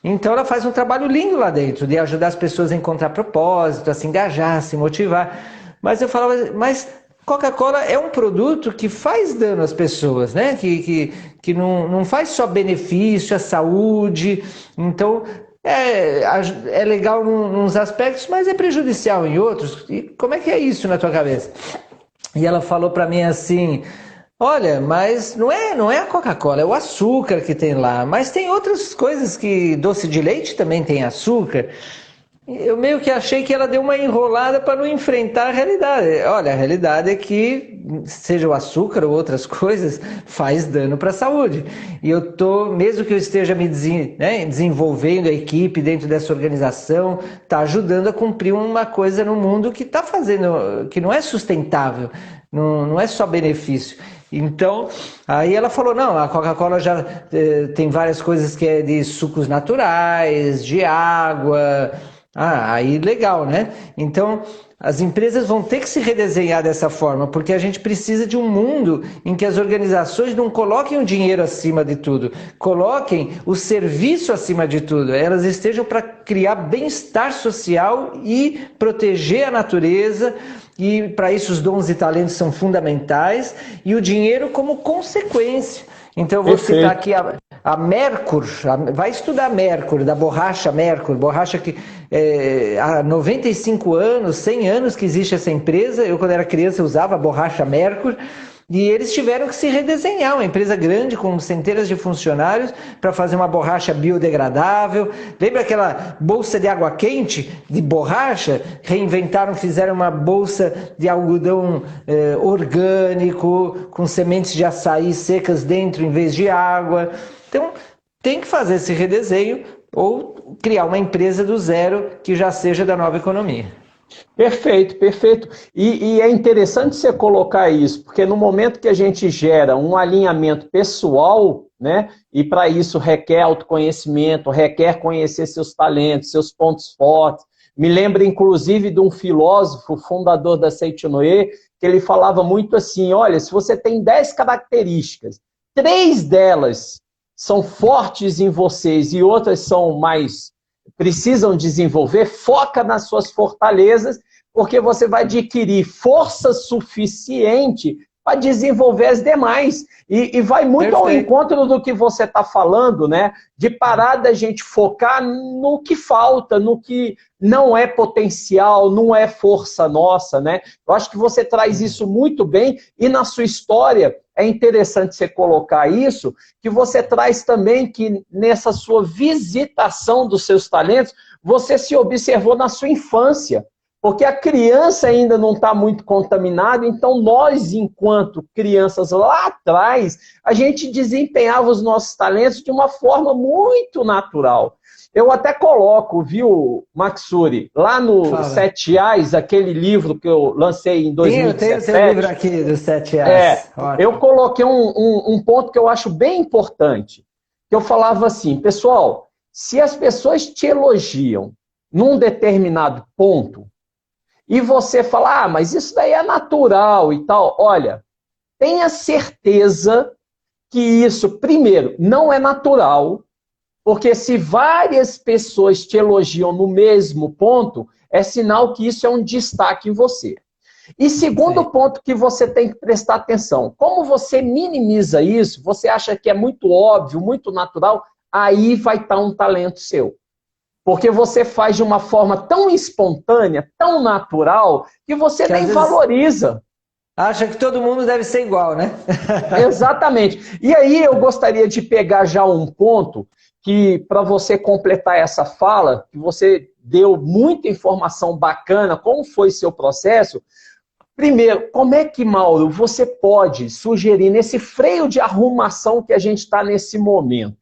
Então ela faz um trabalho lindo lá dentro, de ajudar as pessoas a encontrar propósito, a se engajar, a se motivar. Mas eu falava, mas Coca-Cola é um produto que faz dano às pessoas, né? Que não faz só benefício à saúde. Então, é legal nos aspectos, mas é prejudicial em outros. E como é que é isso na tua cabeça? E ela falou para mim assim: olha, mas não é a Coca-Cola, é o açúcar que tem lá. Mas tem outras coisas que doce de leite também tem açúcar. Eu meio que achei que ela deu uma enrolada para não enfrentar a realidade. Olha, a realidade é que, seja o açúcar ou outras coisas, faz dano para a saúde. E eu mesmo que eu esteja me desenvolvendo a equipe dentro dessa organização, está ajudando a cumprir uma coisa no mundo que está fazendo, que não é sustentável, não é só benefício. Então, aí ela falou, não, a Coca-Cola já tem várias coisas que é de sucos naturais, de água. Aí legal, né? Então, as empresas vão ter que se redesenhar dessa forma, porque a gente precisa de um mundo em que as organizações não coloquem o dinheiro acima de tudo, coloquem o serviço acima de tudo. Elas estejam para criar bem-estar social e proteger a natureza, e para isso os dons e talentos são fundamentais, e o dinheiro como consequência. Então, eu vou citar aqui a Merkur, vai estudar Merkur, da borracha Merkur, borracha que há 95 anos, 100 anos que existe essa empresa. Eu, quando era criança, usava a borracha Merkur, e eles tiveram que se redesenhar, uma empresa grande com centenas de funcionários para fazer uma borracha biodegradável. Lembra aquela bolsa de água quente de borracha? Reinventaram, fizeram uma bolsa de algodão orgânico, com sementes de açaí secas dentro em vez de água. Então, tem que fazer esse redesenho ou criar uma empresa do zero que já seja da nova economia. Perfeito, perfeito. E é interessante você colocar isso, porque no momento que a gente gera um alinhamento pessoal, né, e para isso requer autoconhecimento, requer conhecer seus talentos, seus pontos fortes. Me lembro, inclusive, de um filósofo, fundador da Seitinoe, que ele falava muito assim, olha, se você tem 10 características, 3 delas são fortes em vocês e outras são mais... precisam desenvolver, foca nas suas fortalezas, porque você vai adquirir força suficiente para desenvolver as demais. E vai muito ao encontro do que você está falando, né? De parar da gente focar no que falta, no que não é potencial, não é força nossa, né? Eu acho que você traz isso muito bem, e na sua história é interessante você colocar isso, que você traz também que nessa sua visitação dos seus talentos, você se observou na sua infância. Porque a criança ainda não está muito contaminada, então nós, enquanto crianças lá atrás, a gente desempenhava os nossos talentos de uma forma muito natural. Eu até coloco, viu, Maxuri, lá no 7 As, aquele livro que eu lancei em 2017. Eu tenho esse livro aqui dos 7 As. Eu coloquei um ponto que eu acho bem importante, que eu falava assim, pessoal, se as pessoas te elogiam num determinado ponto, e você fala, mas isso daí é natural e tal. Olha, tenha certeza que isso, primeiro, não é natural, porque se várias pessoas te elogiam no mesmo ponto, é sinal que isso é um destaque em você. E segundo ponto que você tem que prestar atenção, como você minimiza isso, você acha que é muito óbvio, muito natural, aí vai estar um talento seu. Porque você faz de uma forma tão espontânea, tão natural, que você nem valoriza. Acha que todo mundo deve ser igual, né? Exatamente. E aí eu gostaria de pegar já um ponto que, para você completar essa fala, que você deu muita informação bacana, como foi seu processo. Primeiro, como é que, Mauro, você pode sugerir nesse freio de arrumação que a gente está nesse momento?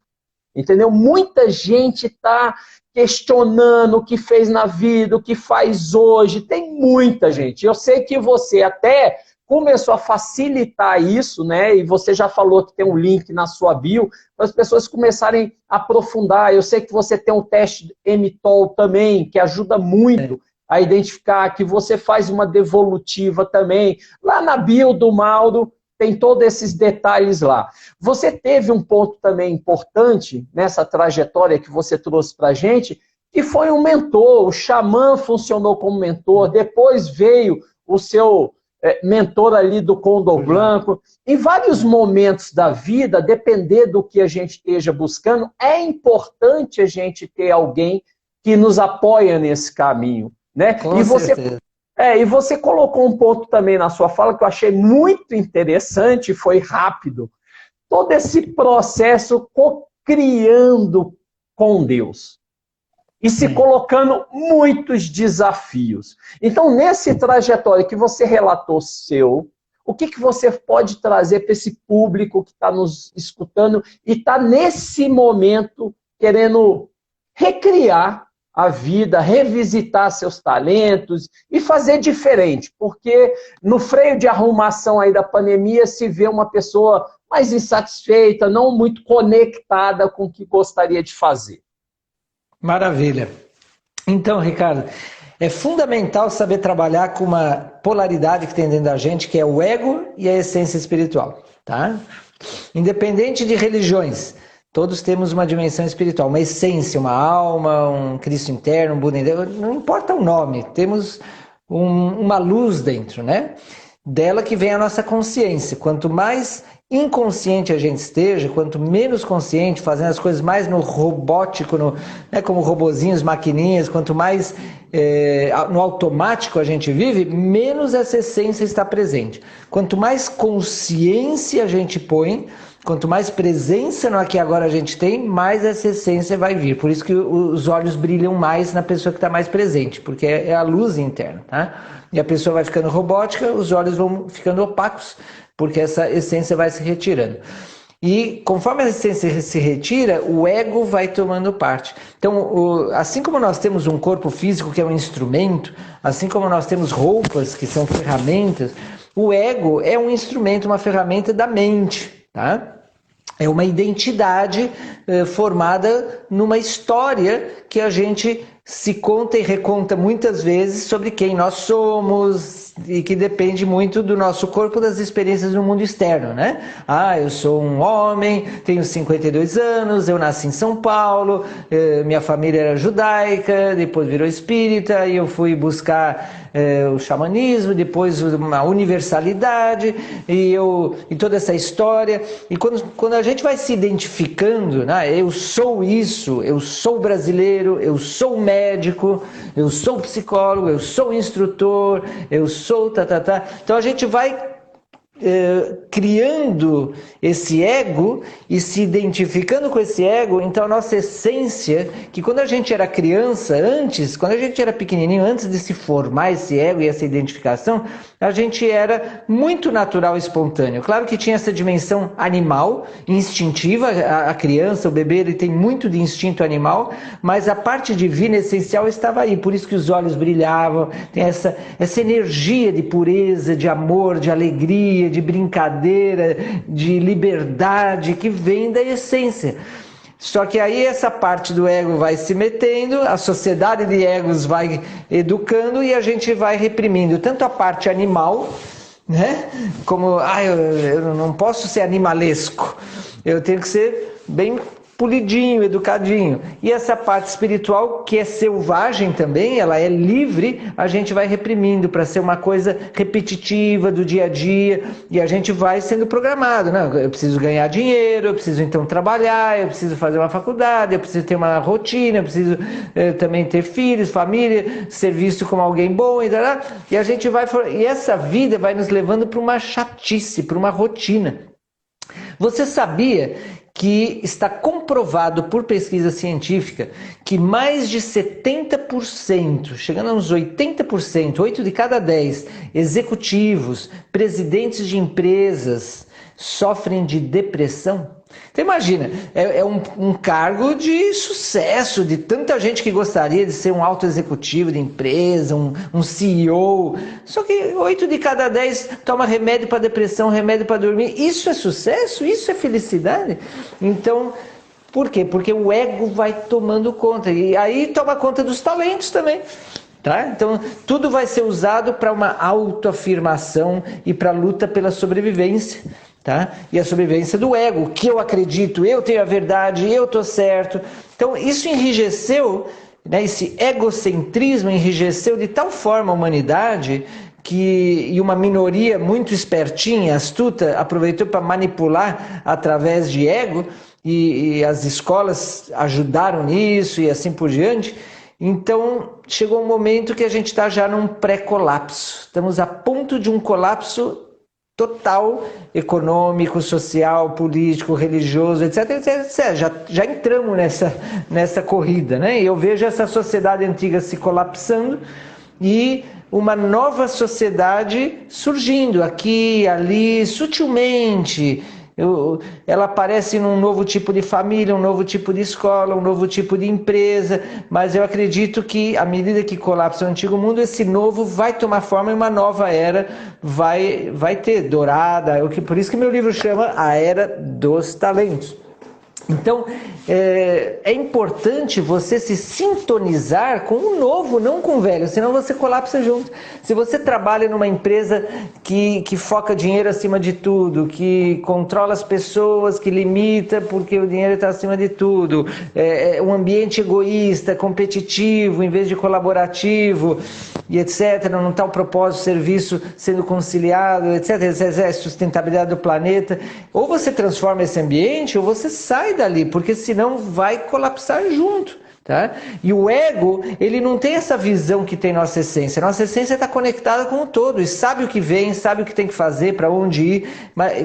Entendeu? Muita gente está questionando o que fez na vida, o que faz hoje. Tem muita gente. Eu sei que você até começou a facilitar isso, né? E você já falou que tem um link na sua bio, para as pessoas começarem a aprofundar. Eu sei que você tem um teste MTOL também, que ajuda muito a identificar, que você faz uma devolutiva também. Lá na bio do Mauro, tem todos esses detalhes lá. Você teve um ponto também importante nessa trajetória que você trouxe para a gente, que foi um mentor. O Xamã funcionou como mentor, depois veio o seu mentor ali do Condor Blanco. Em vários momentos da vida, depender do que a gente esteja buscando, é importante a gente ter alguém que nos apoia nesse caminho, né? Com certeza. E você colocou um ponto também na sua fala que eu achei muito interessante, foi rápido. Todo esse processo co-criando com Deus e se colocando muitos desafios. Então, nesse trajetório que você relatou seu, o que você pode trazer para esse público que está nos escutando e está nesse momento querendo recriar a vida, revisitar seus talentos e fazer diferente? Porque no freio de arrumação aí da pandemia se vê uma pessoa mais insatisfeita, não muito conectada com o que gostaria de fazer. Maravilha. Então, Ricardo, é fundamental saber trabalhar com uma polaridade que tem dentro da gente, que é o ego e a essência espiritual, tá? Independente de religiões, todos temos uma dimensão espiritual, uma essência, uma alma, um Cristo interno, um Buda interno, não importa o nome, temos uma luz dentro, né? Dela que vem a nossa consciência. Quanto mais inconsciente a gente esteja, quanto menos consciente, fazendo as coisas mais no robótico, né, como robozinhos, maquininhas, quanto mais no automático a gente vive, menos essa essência está presente. Quanto mais consciência a gente põe, quanto mais presença no aqui e agora a gente tem, mais essa essência vai vir. Por isso que os olhos brilham mais na pessoa que está mais presente, porque é a luz interna, tá? E a pessoa vai ficando robótica, os olhos vão ficando opacos, porque essa essência vai se retirando. E conforme a essência se retira, o ego vai tomando parte. Então, assim como nós temos um corpo físico que é um instrumento, assim como nós temos roupas que são ferramentas, o ego é um instrumento, uma ferramenta da mente, tá? É uma identidade formada numa história que a gente se conta e reconta muitas vezes sobre quem nós somos e que depende muito do nosso corpo, das experiências no mundo externo, né? Ah, eu sou um homem, tenho 52 anos, eu nasci em São Paulo, minha família era judaica, depois virou espírita e eu fui buscar o xamanismo, depois uma universalidade e toda essa história. E quando a gente vai se identificando, né? Eu sou isso, eu sou brasileiro, eu sou médico, eu sou psicólogo, eu sou instrutor, eu sou Então a gente vai criando esse ego e se identificando com esse ego. Então a nossa essência, que quando a gente era criança, quando a gente era pequenininho, antes de se formar esse ego e essa identificação, a gente era muito natural e espontâneo. Claro que tinha essa dimensão animal, instintiva, a criança, o bebê, ele tem muito de instinto animal, mas a parte divina, essencial, estava aí. Por isso que os olhos brilhavam, tem essa energia de pureza, de amor, de alegria, de brincadeira, de liberdade que vem da essência. Só que aí essa parte do ego vai se metendo, a sociedade de egos vai educando e a gente vai reprimindo tanto a parte animal, né? Como, eu não posso ser animalesco, eu tenho que ser bem polidinho, educadinho. E essa parte espiritual, que é selvagem também, ela é livre, a gente vai reprimindo para ser uma coisa repetitiva do dia a dia, e a gente vai sendo programado, né? Eu preciso ganhar dinheiro, eu preciso então trabalhar, eu preciso fazer uma faculdade, eu preciso ter uma rotina, eu preciso também ter filhos, família, ser visto como alguém bom, e a gente vai, e essa vida vai nos levando para uma chatice, para uma rotina. Você sabia que está comprovado por pesquisa científica que mais de 70%, chegando a uns 80%, 8 de cada 10 executivos, presidentes de empresas sofrem de depressão? Então imagina, é um cargo de sucesso, de tanta gente que gostaria de ser um alto executivo de empresa, um CEO, só que 8 de cada 10 toma remédio para depressão, remédio para dormir. Isso é sucesso? Isso é felicidade? Então, por quê? Porque o ego vai tomando conta, e aí toma conta dos talentos também. Tá? Então, tudo vai ser usado para uma autoafirmação e para a luta pela sobrevivência. Tá? E a sobrevivência do ego, que eu acredito, eu tenho a verdade, eu estou certo. Então isso enrijeceu, né, esse egocentrismo enrijeceu de tal forma a humanidade e uma minoria muito espertinha, astuta, aproveitou para manipular através de ego, e as escolas ajudaram nisso e assim por diante. Então, chegou um momento que a gente está já num pré-colapso. Estamos a ponto de um colapso total, econômico, social, político, religioso, etc, etc, etc. Já entramos nessa corrida, né? E eu vejo essa sociedade antiga se colapsando e uma nova sociedade surgindo aqui, ali, sutilmente. Ela aparece num novo tipo de família, um novo tipo de escola, um novo tipo de empresa, mas eu acredito que à medida que colapsa o antigo mundo, esse novo vai tomar forma e uma nova era vai ter, dourada, por isso que meu livro chama A Era dos Talentos. Então, é importante você se sintonizar com o novo, não com o velho, senão você colapsa junto. Se você trabalha numa empresa que foca dinheiro acima de tudo, que controla as pessoas, que limita porque o dinheiro está acima de tudo, um ambiente egoísta, competitivo, em vez de colaborativo, e etc., não está o propósito do serviço sendo conciliado, etc., sustentabilidade do planeta, ou você transforma esse ambiente, ou você sai dali, porque senão vai colapsar junto. Tá? E o ego, ele não tem essa visão que tem nossa essência. Nossa essência está conectada com o todo e sabe o que vem, sabe o que tem que fazer, para onde ir,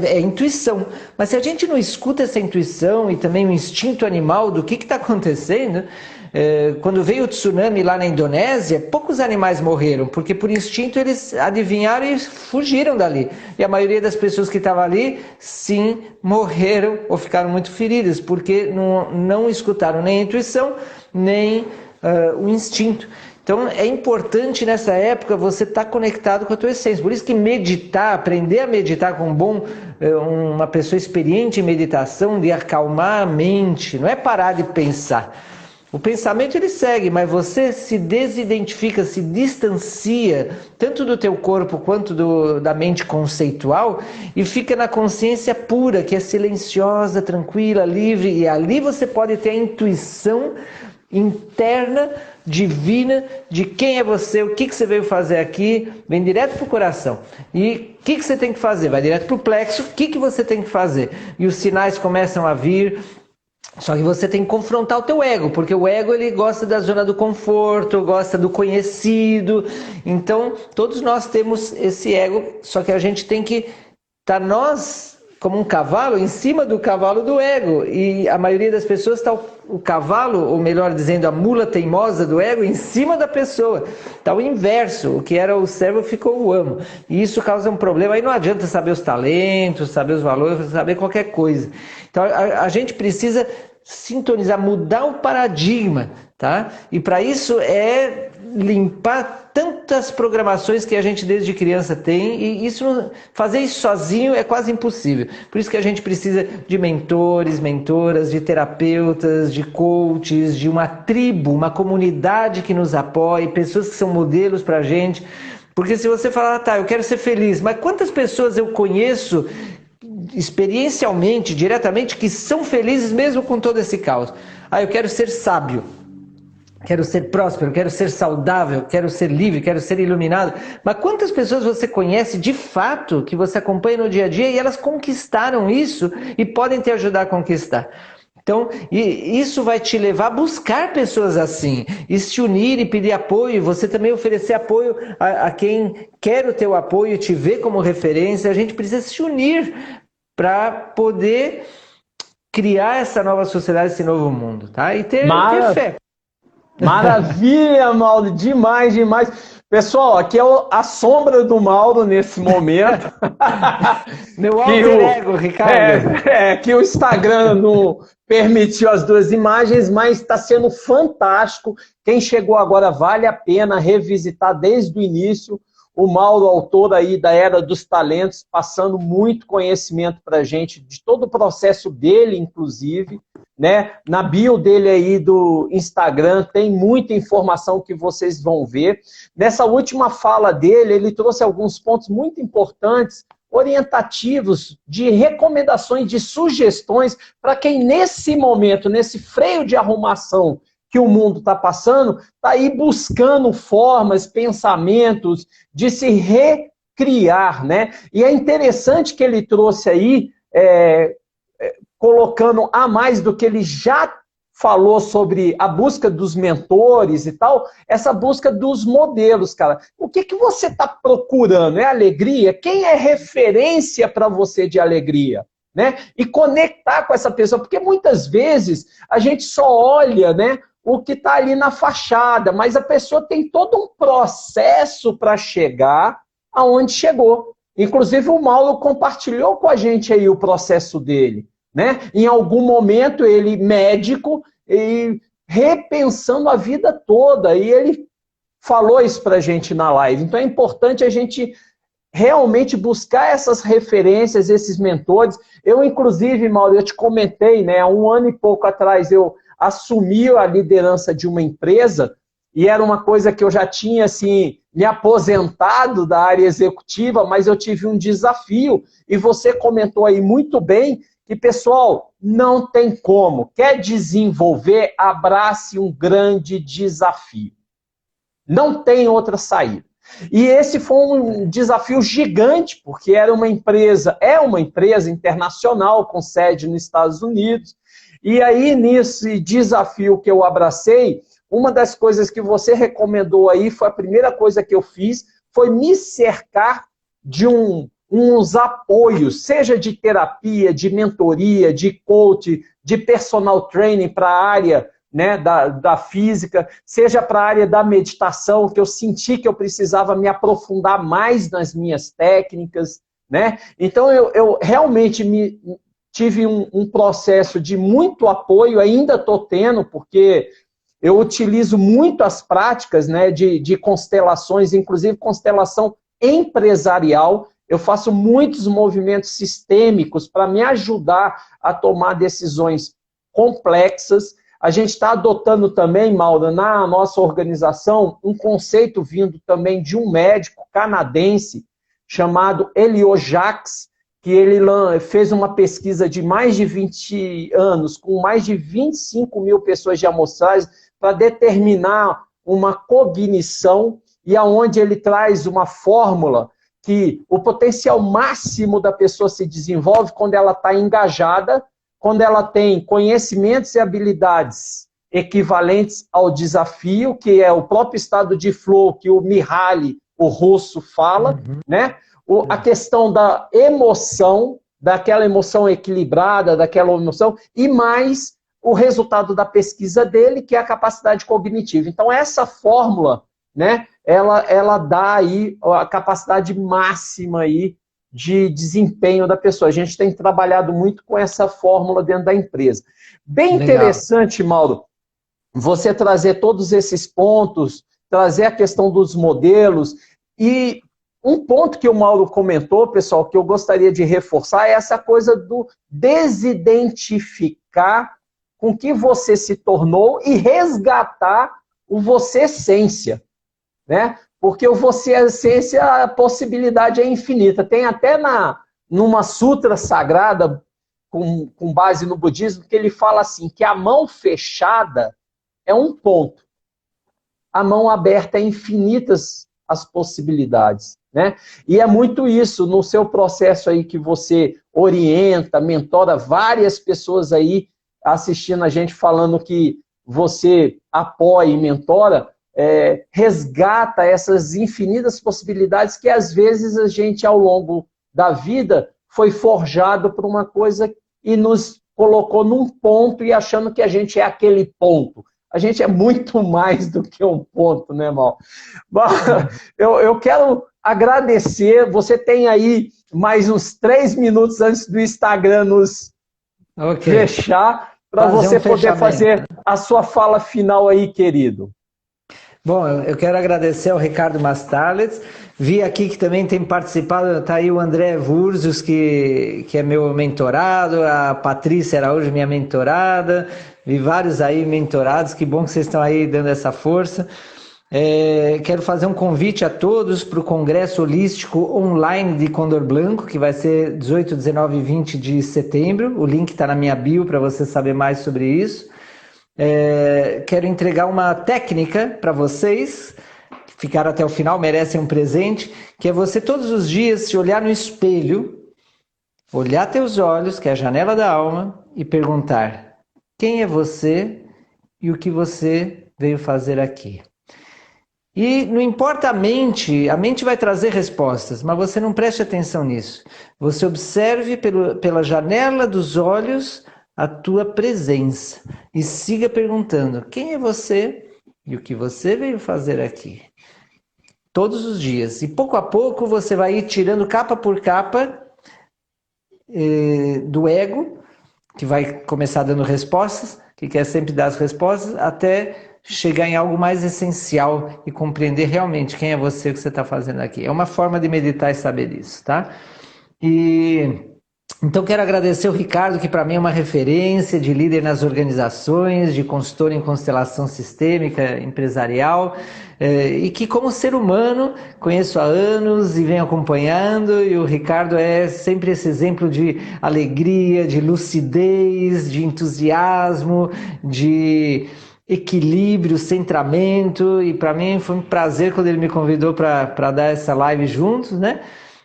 é intuição. Mas se a gente não escuta essa intuição e também o instinto animal do que está acontecendo, quando veio o tsunami lá na Indonésia, poucos animais morreram, porque por instinto eles adivinharam e fugiram dali. E a maioria das pessoas que estavam ali, sim, morreram ou ficaram muito feridas, porque não escutaram nem a intuição, nem o instinto. Então é importante nessa época você estar conectado com a tua essência. Por isso que meditar, aprender a meditar com uma pessoa experiente em meditação, de acalmar a mente, não é parar de pensar. O pensamento ele segue, mas você se desidentifica, se distancia tanto do teu corpo quanto da mente conceitual e fica na consciência pura, que é silenciosa, tranquila, livre, e ali você pode ter a intuição interna, divina, de quem é você, o que você veio fazer aqui, vem direto para o coração. E o que você tem que fazer? Vai direto para o plexo, o que você tem que fazer? E os sinais começam a vir. Só que você tem que confrontar o teu ego, porque o ego ele gosta da zona do conforto, gosta do conhecido. Então, todos nós temos esse ego, só que a gente tem que estar nós, como um cavalo, em cima do cavalo do ego. E a maioria das pessoas está o cavalo, ou melhor dizendo, a mula teimosa do ego, em cima da pessoa. Está o inverso, o que era o servo ficou o amo. E isso causa um problema. Aí não adianta saber os talentos, saber os valores, saber qualquer coisa. Então a gente precisa sintonizar, mudar o paradigma, tá? E para isso é limpar tantas programações que a gente desde criança tem, e fazer isso sozinho é quase impossível. Por isso que a gente precisa de mentores, mentoras, de terapeutas, de coaches, de uma tribo, uma comunidade que nos apoie, pessoas que são modelos para a gente. Porque se você falar, tá, eu quero ser feliz, mas quantas pessoas eu conheço experiencialmente, diretamente, que são felizes mesmo com todo esse caos? Eu quero ser sábio, quero ser próspero, quero ser saudável, quero ser livre, quero ser iluminado. Mas quantas pessoas você conhece de fato, que você acompanha no dia a dia, e elas conquistaram isso e podem te ajudar a conquistar? Então, isso vai te levar a buscar pessoas assim, e se unir e pedir apoio, você também oferecer apoio a quem quer o teu apoio, te ver como referência. A gente precisa se unir para poder criar essa nova sociedade, esse novo mundo, tá? E ter fé. Maravilha, Mauro, demais, demais. Pessoal, aqui é a sombra do Mauro nesse momento. Meu alter ego, Ricardo. Que o Instagram não permitiu as duas imagens, mas está sendo fantástico. Quem chegou agora vale a pena revisitar desde o início. O Mauro, autor aí da Era dos Talentos, passando muito conhecimento para a gente, de todo o processo dele, inclusive, né? Na bio dele aí do Instagram tem muita informação que vocês vão ver. Nessa última fala dele, ele trouxe alguns pontos muito importantes, orientativos, de recomendações, de sugestões, para quem nesse momento, nesse freio de arrumação que o mundo está passando, está aí buscando formas, pensamentos de se recriar, né? E é interessante que ele trouxe aí, colocando a mais do que ele já falou sobre a busca dos mentores e tal, essa busca dos modelos, cara. O que você está procurando? É alegria? Quem é referência para você de alegria? Né? E conectar com essa pessoa, porque muitas vezes a gente só olha, né, o que está ali na fachada, mas a pessoa tem todo um processo para chegar aonde chegou. Inclusive o Mauro compartilhou com a gente aí o processo dele. Né? Em algum momento ele, médico, e repensando a vida toda, e ele falou isso para a gente na live. Então é importante a gente realmente buscar essas referências, esses mentores. Eu, inclusive, Mauro, eu te comentei, né, há 1 ano e pouco atrás eu assumi a liderança de uma empresa, e era uma coisa que eu já tinha, assim, me aposentado da área executiva, mas eu tive um desafio, e você comentou aí muito bem, que, pessoal, não tem como. Quer desenvolver, abrace um grande desafio. Não tem outra saída. E esse foi um desafio gigante, porque é uma empresa internacional, com sede nos Estados Unidos. E aí, nesse desafio que eu abracei, uma das coisas que você recomendou aí, foi a primeira coisa que eu fiz, foi me cercar de uns apoios, seja de terapia, de mentoria, de coach, de personal training para a área, né, da física, seja para a área da meditação, que eu senti que eu precisava me aprofundar mais nas minhas técnicas, né? Então eu realmente tive um processo de muito apoio, ainda estou tendo, porque eu utilizo muito as práticas, né, de constelações, inclusive constelação empresarial. Eu faço muitos movimentos sistêmicos para me ajudar a tomar decisões complexas. A gente está adotando também, Maura, na nossa organização, um conceito vindo também de um médico canadense chamado Elio Jacques, que ele fez uma pesquisa de mais de 20 anos, com mais de 25 mil pessoas de amostrais, para determinar uma cognição, e aonde ele traz uma fórmula que o potencial máximo da pessoa se desenvolve quando ela está engajada, quando ela tem conhecimentos e habilidades equivalentes ao desafio, que é o próprio estado de flow que o Mihaly, o russo, fala, né? A questão da emoção, daquela emoção equilibrada, daquela emoção, e mais o resultado da pesquisa dele, que é a capacidade cognitiva. Então, essa fórmula, né, ela dá aí a capacidade máxima aí de desempenho da pessoa. A gente tem trabalhado muito com essa fórmula dentro da empresa. Bem Legal. Interessante, Mauro, você trazer todos esses pontos, trazer a questão dos modelos, e um ponto que o Mauro comentou, pessoal, que eu gostaria de reforçar, é essa coisa do desidentificar com que você se tornou e resgatar o você essência, né? Porque o você essência, a possibilidade é infinita. Tem até numa sutra sagrada, com base no budismo, que ele fala assim, que a mão fechada é um ponto. A mão aberta é infinitas as possibilidades, né? E é muito isso, no seu processo aí que você orienta, mentora várias pessoas aí assistindo a gente, falando que você apoia e mentora, resgata essas infinitas possibilidades que às vezes a gente ao longo da vida foi forjado por uma coisa e nos colocou num ponto e achando que a gente é aquele ponto. A gente é muito mais do que um ponto, né, Mal? Eu quero agradecer. Você tem aí mais uns 3 minutos antes do Instagram nos fechar, para você poder fazer a sua fala final aí, querido. Bom, eu quero agradecer ao Ricardo Mastalets. Vi aqui que também tem participado, está aí o André Vurzius, que é meu mentorado, a Patrícia Araújo, minha mentorada. Vi vários aí mentorados, que bom que vocês estão aí dando essa força. Quero fazer um convite a todos para o Congresso Holístico Online de Condor Blanco, que vai ser 18, 19 e 20 de setembro. O link está na minha bio para você saber mais sobre isso. Quero entregar uma técnica para vocês, que ficaram até o final, merecem um presente, que é você todos os dias se olhar no espelho, olhar teus olhos, que é a janela da alma, e perguntar: quem é você e o que você veio fazer aqui? E não importa a mente vai trazer respostas, mas você não preste atenção nisso. Você observe pela janela dos olhos a tua presença e siga perguntando: quem é você e o que você veio fazer aqui? Todos os dias. E pouco a pouco você vai ir tirando capa por capa do ego, que vai começar dando respostas, que quer sempre dar as respostas, até chegar em algo mais essencial e compreender realmente quem é você e o que você está fazendo aqui. É uma forma de meditar e saber disso, tá? Então quero agradecer o Ricardo, que para mim é uma referência de líder nas organizações, de consultor em constelação sistêmica empresarial, e que como ser humano conheço há anos e venho acompanhando, e o Ricardo é sempre esse exemplo de alegria, de lucidez, de entusiasmo, de equilíbrio, centramento, e para mim foi um prazer quando ele me convidou para dar essa live juntos, né?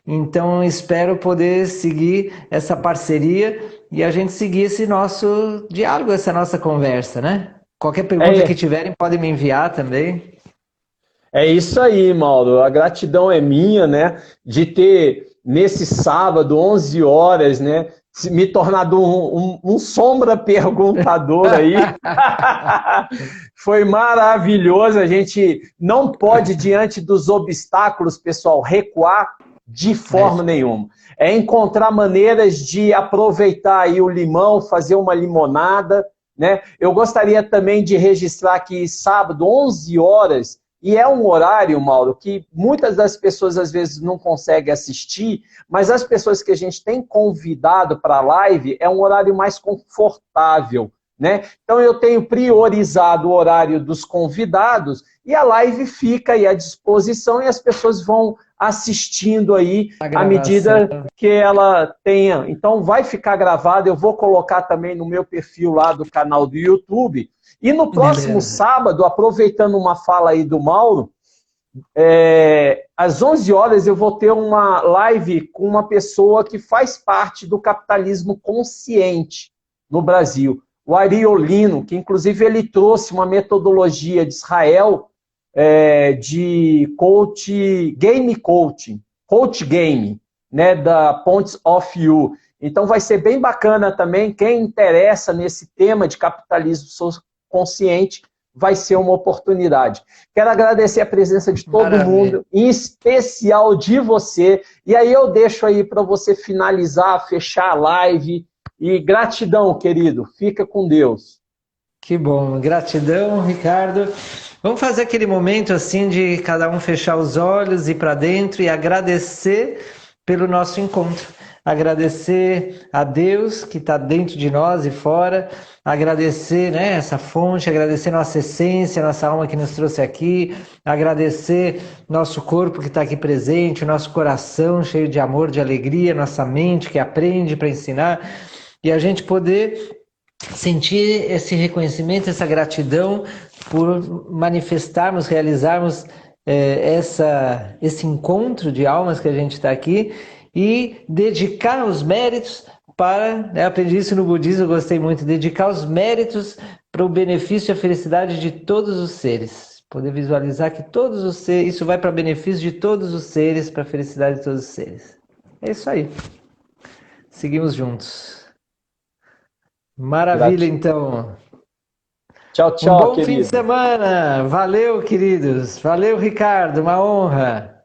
Então espero poder seguir essa parceria e a gente seguir esse nosso diálogo, essa nossa conversa, né? Qualquer pergunta que tiverem podem me enviar também. É isso aí, Mauro. A gratidão é minha, né, de ter nesse sábado, 11 horas, né, me tornado um sombra perguntador aí. Foi maravilhoso. A gente não pode, diante dos obstáculos, pessoal, recuar de forma nenhuma. É encontrar maneiras de aproveitar aí o limão, fazer uma limonada, né? Eu gostaria também de registrar que sábado, 11 horas, e é um horário, Mauro, que muitas das pessoas às vezes não conseguem assistir, mas as pessoas que a gente tem convidado para a live é um horário mais confortável, né? Então eu tenho priorizado o horário dos convidados e a live fica aí à disposição e as pessoas vão assistindo aí à medida que ela tenha. Então vai ficar gravado, eu vou colocar também no meu perfil lá do canal do YouTube. E no próximo sábado, aproveitando uma fala aí do Mauro, às 11 horas eu vou ter uma live com uma pessoa que faz parte do capitalismo consciente no Brasil, o Ari Olino, que inclusive ele trouxe uma metodologia de Israel de game coaching, coach game, né, da Points of You. Então vai ser bem bacana também, quem interessa nesse tema de capitalismo consciente, vai ser uma oportunidade. Quero agradecer a presença de todo mundo, em especial de você, e aí eu deixo aí para você finalizar, fechar a live, e gratidão, querido, fica com Deus. Que bom, gratidão, Ricardo. Vamos fazer aquele momento assim de cada um fechar os olhos, ir para dentro e agradecer pelo nosso encontro. Agradecer a Deus que está dentro de nós e fora, agradecer, né, essa fonte, agradecer nossa essência, nossa alma que nos trouxe aqui, agradecer nosso corpo que está aqui presente, nosso coração cheio de amor, de alegria, nossa mente que aprende para ensinar, e a gente poder sentir esse reconhecimento, essa gratidão por manifestarmos, realizarmos esse encontro de almas que a gente está aqui, e dedicar os méritos para, aprendi isso no budismo, eu gostei muito, dedicar os méritos para o benefício e a felicidade de todos os seres. Poder visualizar que todos os seres, isso vai para benefício de todos os seres, para a felicidade de todos os seres. É isso aí. Seguimos juntos. Maravilha, então. Tchau, tchau, querido. Bom fim de semana. Valeu, queridos. Valeu, Ricardo. Uma honra.